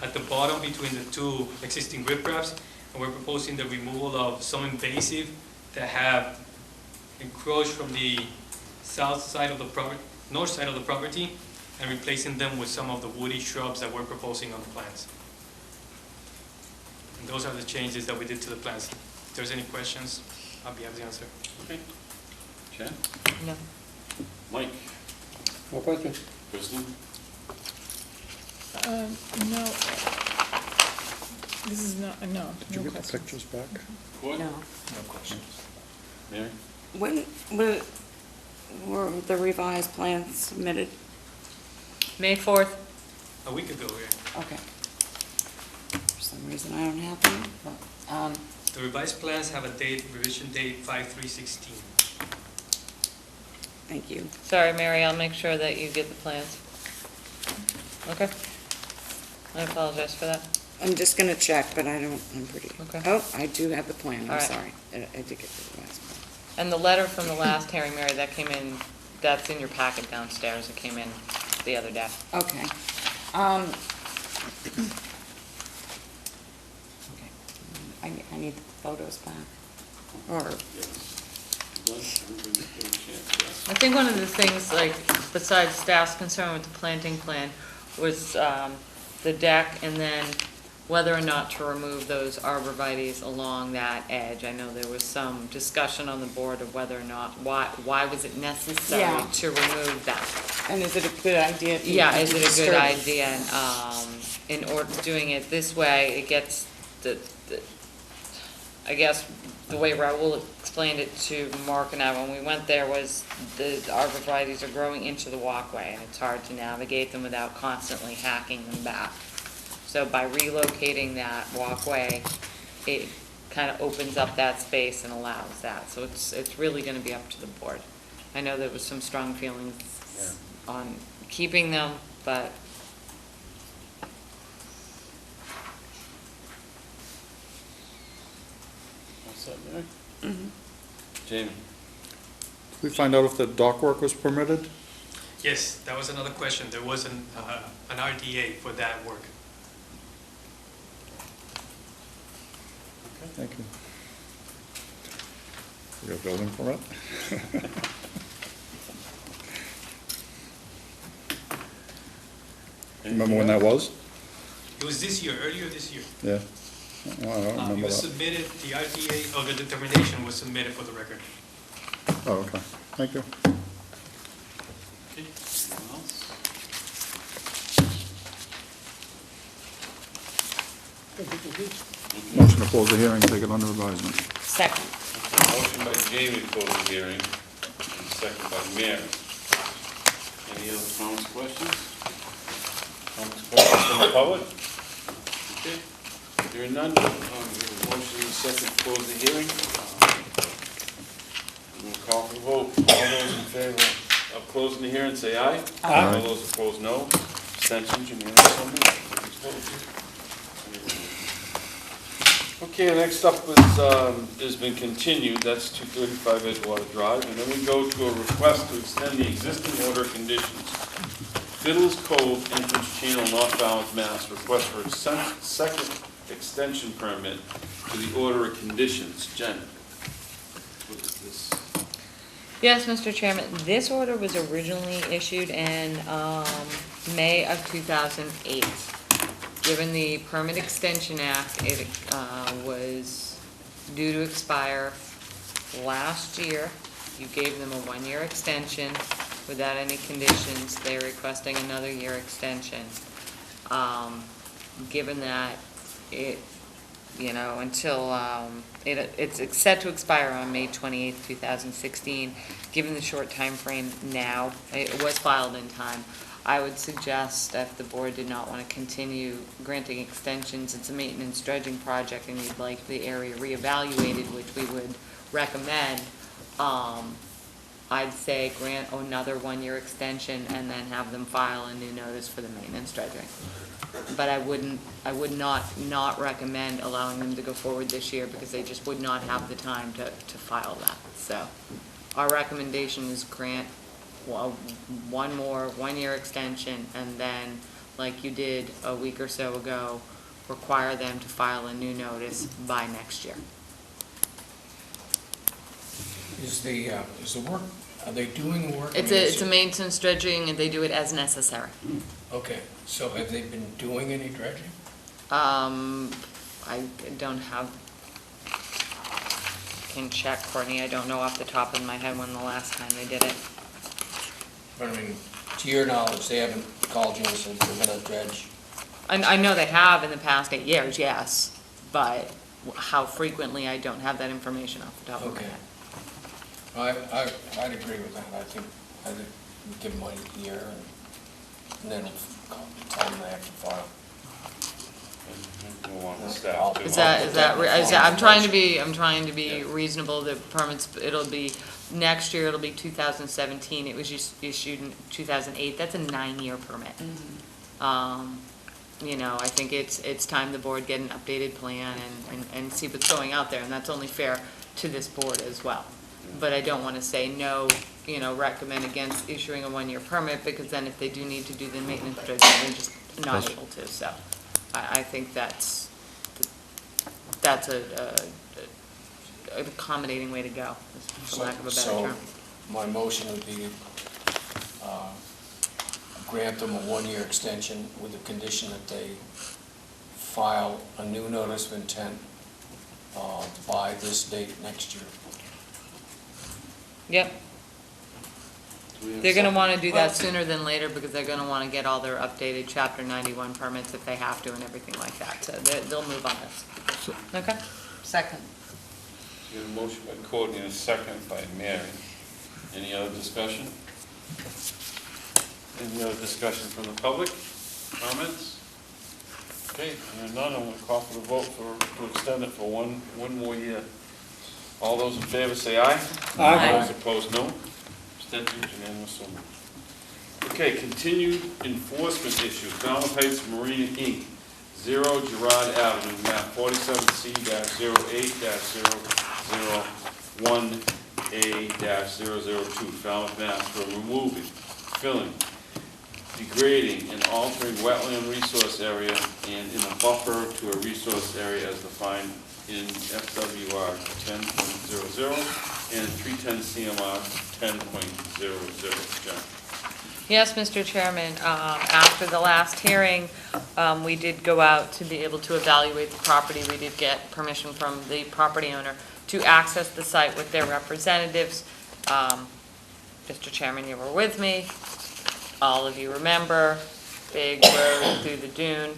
at the bottom between the 2 existing ripraps, and we're proposing the removal of some invasive that have encroached from the south side of the property, north side of the property, and replacing them with some of the woody shrubs that we're proposing on the plans. And those are the changes that we did to the plans. If there's any questions, I'll be happy to answer. Okay. Jen? No. Mike? No question? Kristen? No. This is not, no, Did you no get the questions. pictures back? Court? No. No questions. Mary? When were the revised plans submitted? May 4th. A week ago, yeah. Okay. For some reason, I don't have them, but, The revised plans have a date, revision date 5/3/16. thank you. Sorry, Mary, I'll make sure that you get the plans. Okay. I apologize for that. I'm just gonna check, but I'm pretty. Okay. Oh, I do have the plan, All I'm right. sorry. I did get the revised plan. And the letter from the last hearing, Mary, that came in, that's in your packet downstairs. It came in the other day. Okay. Okay. I need the photos back. Or, Done? Everybody get a chance, I think one of the things, like, besides staff's concern with the planting plan, was the deck, and then whether or not to remove those arborvitaes along that edge. I know there was some discussion on the board of whether or not, why was it necessary Yeah. to remove that? and is it a good idea? to Yeah, is it a good disturb- idea? And, in order, doing it this way, it gets I guess, the way Raul explained it to Mark and I when we went there was the arborvitaes are growing into the walkway, and it's hard to navigate them without constantly hacking them back. So by relocating that walkway, it kind of opens up that space and allows that. So it's really gonna be up to the board. I know there was some strong feelings on keeping them, but What's up, Mary? Mhm. Jamie? Did we find out if the dock work was permitted? Yes, that was another question. There was an RDA for that work. Thank you. We got a building permit? Remember when that was? It was this year, earlier this year. Yeah. Well, I don't It remember was that. submitted, the RDA, or the determination was submitted for the record. Oh, okay. Thank you. Okay, anyone else? Motion to close the hearing, take it under advisement. Second. Motion by Jamie to close the hearing, and second by Mary. Any other comments, questions? Comments, questions from the public? Okay, hearing none, we have a motion and a second to close the hearing. We'll call for the vote. All those in favor of closing the hearing, say aye. Aye. All those opposed, no. Abstentions, unanimous, so moved. It's closed. Okay, next up has been continued, that's 235 Edgewater Drive, and then we go to a request to extend the existing order of conditions. Fiddler's Cove entrance channel, North Falmouth, Mass. Request for a second extension permit to the order of conditions. Jen, what is this? Yes, Mr. Chairman, this order was originally issued in May of 2008. Given the Permit Extension Act, it was due to expire last year. You gave them a one-year extension without any conditions. They're requesting another year extension. Given that it, until, it's set to expire on May 28th, 2016, given the short time frame now, it was filed in time. I would suggest if the board did not want to continue granting extensions, it's a maintenance dredging project and you'd like the area reevaluated, which we would recommend, I'd say grant another one-year extension and then have them file a new notice for the maintenance dredging. But I would not recommend allowing them to go forward this year because they just would not have the time to file that. So our recommendation is grant one-year extension, and then, like you did a week or so ago, require them to file a new notice by next year. Is the work, are they doing the work? It's a maintenance dredging, and they do it as necessary. Okay, so have they been doing any dredging? I don't have, can check, Courtney, I don't know off the top of my head when the last time they did it. But I mean, to your knowledge, they haven't called you and said they're gonna dredge? I know they have in the past 8 years, yes, but how frequently, I don't have that information off the top of my Okay. head. I'd agree with that. I think we give them a year and then tell them they have to file. We'll want the staff to- Is that, I'm trying to be reasonable, the permits, it'll be, next year it'll be 2017, it was just issued in 2008, that's a 9-year permit. I think it's time the board get an updated plan and see what's going out there, and that's only fair to this board as well. But I don't want to say no, recommend against issuing a one-year permit, because then if they do need to do the maintenance dredging, they're just not able to, so I think that's an accommodating way to go, for lack of a better term. So my motion would be grant them a one-year extension with the condition that they file a new notice of intent by this date next year. Yep. They're going to want to do that sooner than later because they're going to want to get all their updated Chapter 91 permits if they have to and everything like that. So they'll move on this. Okay? Second. You have a motion by Courtney and a second by Mary. Any other discussion? Any other discussion from the public? Comments? Okay, hearing none, I'm going to call for the vote to extend it for one more year. All those in favor say aye. Aye. All those opposed, no. Abstentions, unanimous, so moved. Okay, continued enforcement issue, Falmouth Heights Marina Inc., 0 Gerard Avenue, map 47C-08-001A-002, Falmouth, Mass. For removing, filling, degrading, and altering wetland resource area and in a buffer to a resource area as defined in FWR 10.00 and 310 CMR 10.00. John. Yes, Mr. Chairman, after the last hearing, we did go out to be able to evaluate the property. We did get permission from the property owner to access the site with their representatives. Mr. Chairman, you were with me. All of you remember, big road through the dune.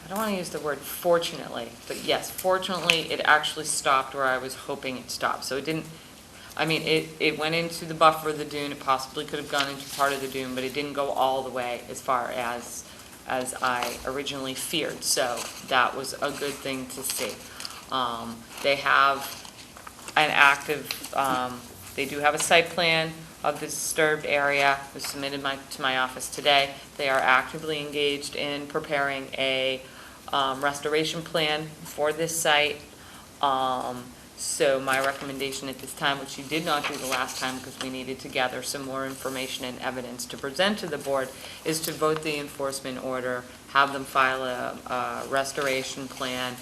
I don't want to use the word fortunately, but yes, fortunately, it actually stopped where I was hoping it stopped. So it didn't, I mean, it went into the buffer of the dune, it possibly could have gone into part of the dune, but it didn't go all the way as far as I originally feared. So that was a good thing to see. They have an active, they do have a site plan of the disturbed area. It was submitted to my office today. They are actively engaged in preparing a restoration plan for this site. So my recommendation at this time, which you did not do the last time because we needed to gather some more information and evidence to present to the board, is to vote the enforcement order, have them file a restoration plan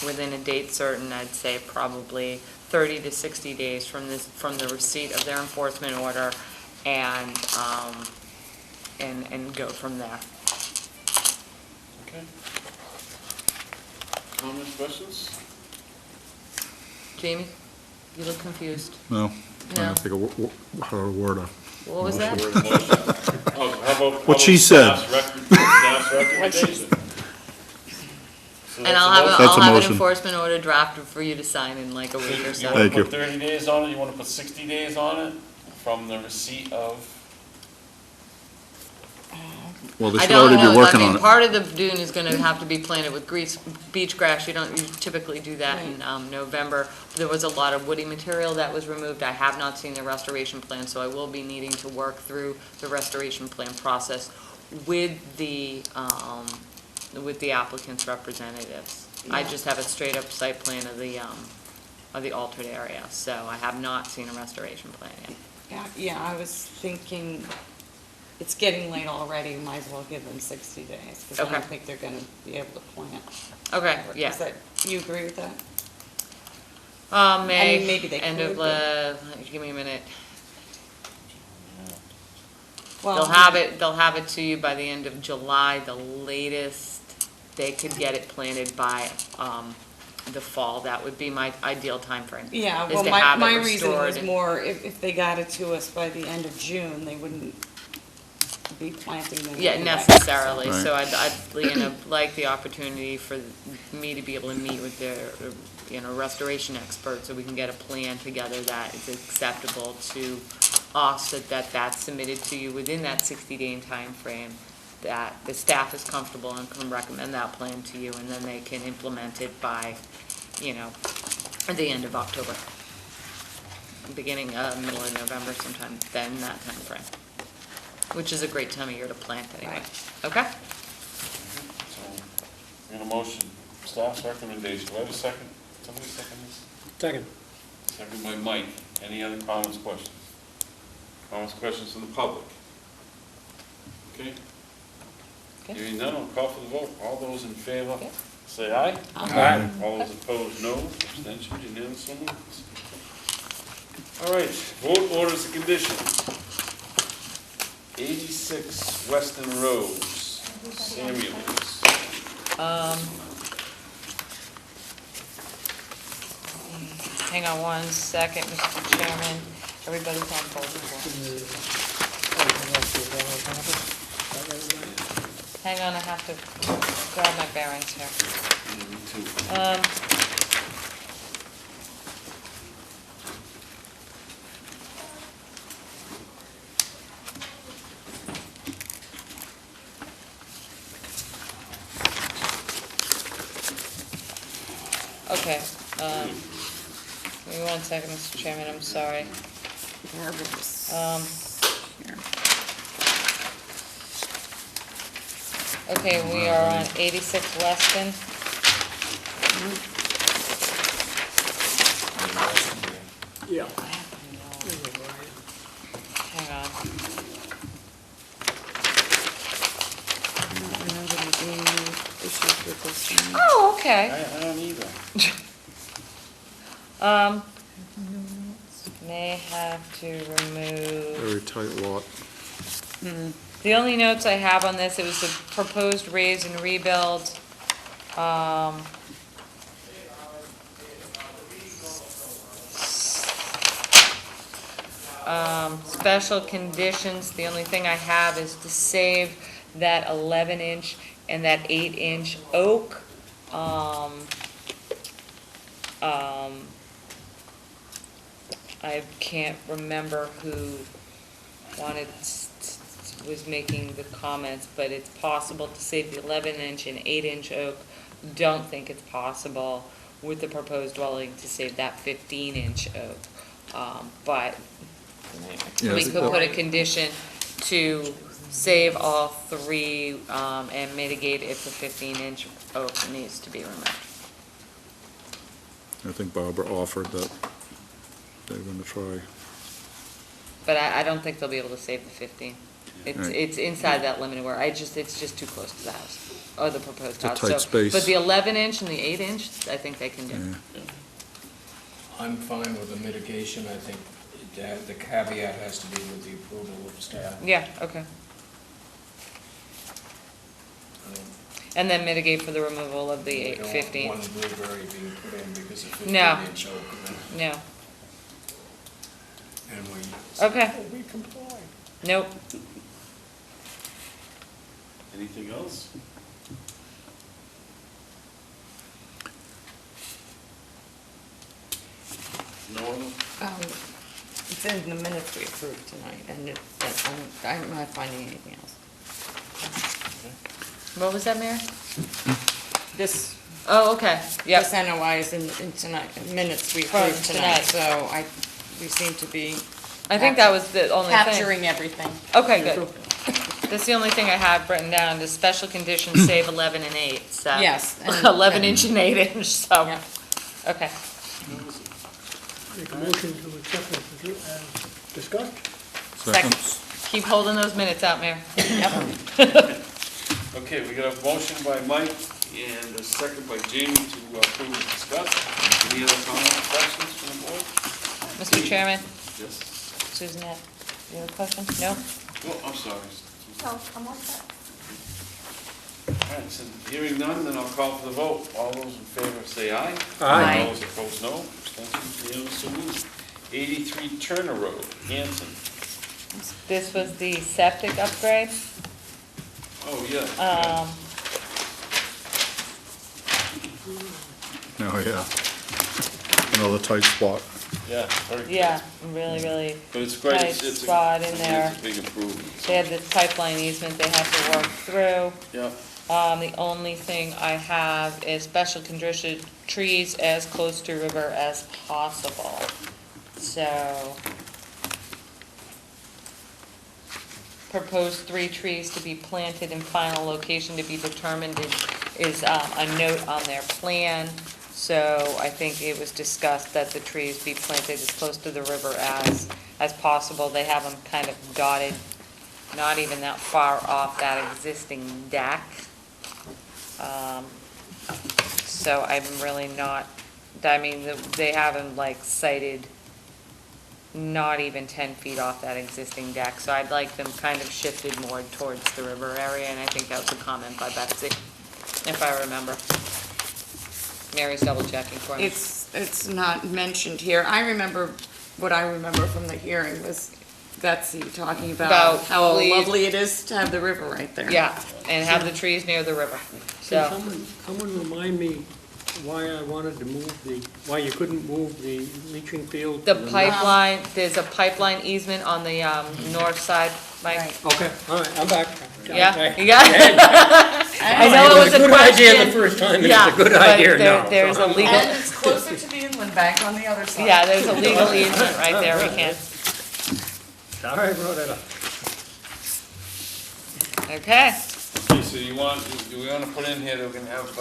within a date certain. I'd say probably 30 to 60 days from the receipt of their enforcement order, and go from there. Okay. Comments, questions? Jamie, you look confused. No. No. I think how to word a. What was that? Word motion. How about What she said. staff's recommendation? So And that's I'll a have, motion. That's a I'll have an motion. enforcement order drafted for you to sign in like a week or You so. wanna Thank you. put 30 days on it, you wanna put 60 days on it, from the receipt of? Well, they I should don't already know, be working I on mean, it. part of the dune is gonna have to be planted with beach grass. You typically do that in November. There was a lot of woody material that was removed. I have not seen the restoration plan, so I will be needing to work through the restoration plan process with the applicant's representatives. I just have a straight up site plan of the altered area, so I have not seen a restoration plan yet. Yeah, I was thinking, it's getting late already, might as well give them 60 days, because I Okay. don't think they're gonna be able to plant. Okay, yeah. Is that, you agree with that? May, mean, maybe they end could, of, but- give me a minute. Well, They'll have it to you by the end of July, the latest they could get it planted by, the fall. That would be my ideal timeframe. Yeah, is well, to have it my reason restored was and- more, if they got it to us by the end of June, they wouldn't be planting them. Yeah, anyway. necessarily, Right. so I'd like the opportunity for me to be able to meet with their, restoration expert, so we can get a plan together that is acceptable to us, that's submitted to you within that 60-day time frame, that the staff is comfortable and can recommend that plan to you, and then they can implement it by, at the end of October, beginning, middle of November sometime, then that time frame. Which is a great time of year to plant anyway. Right. Okay? So, we got a motion, staff's recommendation, do I have a second? Somebody second this? Second. Second by Mike. Any other comments, questions? Comments, questions from the public? Okay? Okay. Hearing none, I'll call for the vote. All those in favor, Okay. say aye. Aye. All those opposed, no. Abstentions, unanimous, so moved. All right, vote orders of condition. 86 Weston Road, Samuels. Hang on one second, Mr. Chairman. Everybody's on board. Hang on, I have to grab my bearings here. Me too. Okay, give me 1 second, Mr. Chairman, I'm sorry. Garbage. Here. Okay, we are on 86 Weston. Yeah. Hang on. I don't remember there being any issues with this one. Oh, okay. I don't either. May have to remove. Very tight lot. The only notes I have on this, it was the proposed raise and rebuild. Special conditions, the only thing I have is to save that 11-inch and that 8-inch oak, I can't remember who was making the comments, but it's possible to save the 11-inch and 8-inch oak. Don't think it's possible with the proposed dwelling to save that 15-inch oak. But Yeah, we could put a condition to save all three, and mitigate if the 15-inch oak needs to be removed. I think Barbara offered that they were gonna try. But I don't think they'll be able to save the 15. Right. It's inside that limited where it's just too close to the house, or the proposed It's a house. tight So, space. but the 11-inch and the 8-inch, I think they can do. Yeah. I'm fine with the mitigation, I think the caveat has to be with the approval of staff. Yeah, okay. And then mitigate for the removal of the We don't want 15. one blueberry being put in because of No. 15-inch oak. No, And we. Okay. We comply. nope. Anything else? No other? It's in the minutes we approved tonight, and I'm not finding anything else. What was that, Mary? This, Oh, okay, yep. this NOI is in tonight, minutes we From approved tonight, tonight. so we seem to be I think that was the only thing. capturing everything. Okay, good. That's the only thing I have written down, the special conditions save 11 and 8, so. Yes, and- 11-inch and 8-inch, so, Yeah. okay. Make a motion to accept as discussed. Second. Keep holding those minutes out, Mayor. Okay, we got a motion by Mike and a second by Jamie to approve and discuss. Any other comments, questions from the board? Mr. Chairman, Yes. Susanette, you have a question? No? Oh, I'm sorry. No, I'm all set. All right, so hearing none, then I'll call for the vote. All those in favor say aye. Aye. Those opposed, no. Abstentions, unanimous, so moved. 83 Turner Road, Hanson. This was the septic upgrade. Oh, yeah. Oh, yeah. Another tight spot. Yeah, very good. Yeah, really, But it's great. nice spot in there. It's a big improvement. They had this pipeline easement they have to work through. Yeah. The only thing I have is special condition trees as close to river as possible. So, proposed 3 trees to be planted and final location to be determined is a note on their plan. So I think it was discussed that the trees be planted as close to the river as possible. They have them kind of dotted, not even that far off that existing deck. So I'm really not, I mean, they have them like sited not even 10 feet off that existing deck. So I'd like them kind of shifted more towards the river area, and I think that was a comment by Betsy, if I remember. Mary's double checking for me. It's not mentioned here. What I remember from the hearing was Betsy talking about About how please- lovely it is to have the river right there. Yeah, and have the trees near the river, Can so. someone remind me why I wanted to why you couldn't move the leaching field? The to pipeline, there's a pipeline easement on the north side, Mike. Right. Okay, all right, I'm back. Yeah, you got it? I know it was a good idea the question. first time, and Yeah, it's a good but idea now. There's a legal, And it's closer to the inland bank on the other side. yeah, there's a legal easement right there, we can't. Sorry I brought it up. Okay, Okay, so do we want to put in here that we're going to have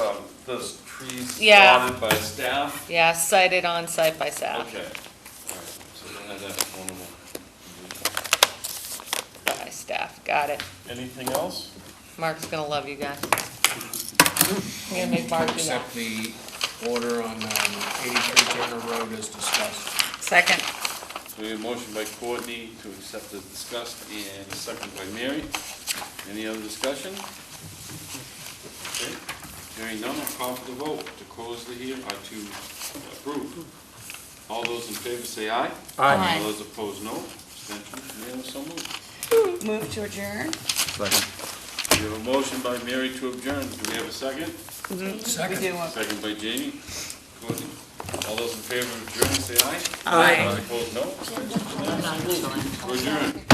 those trees Yeah. dotted by staff? yeah, cited on site by staff, Okay. All right, so we'll have that one of them. by staff, got it. Anything else? Mark's gonna love you guys. I'm gonna make Mark do that. Accept the order on 83 Turner Road as discussed. Second. So we have a motion by Courtney to accept as discussed and a second by Mary. Any other discussion? Okay. Hearing none, I'll call for the vote to close the hearing, or to approve. All those in favor say aye. Aye. All those opposed, no. Abstentions, unanimous, so moved. Move to adjourn. Second. We have a motion by Mary to adjourn. Do we have a second? Second. Second by Jamie. Courtney. All those in favor of adjourning, say aye. Aye. Opposed, no. We're adjourned.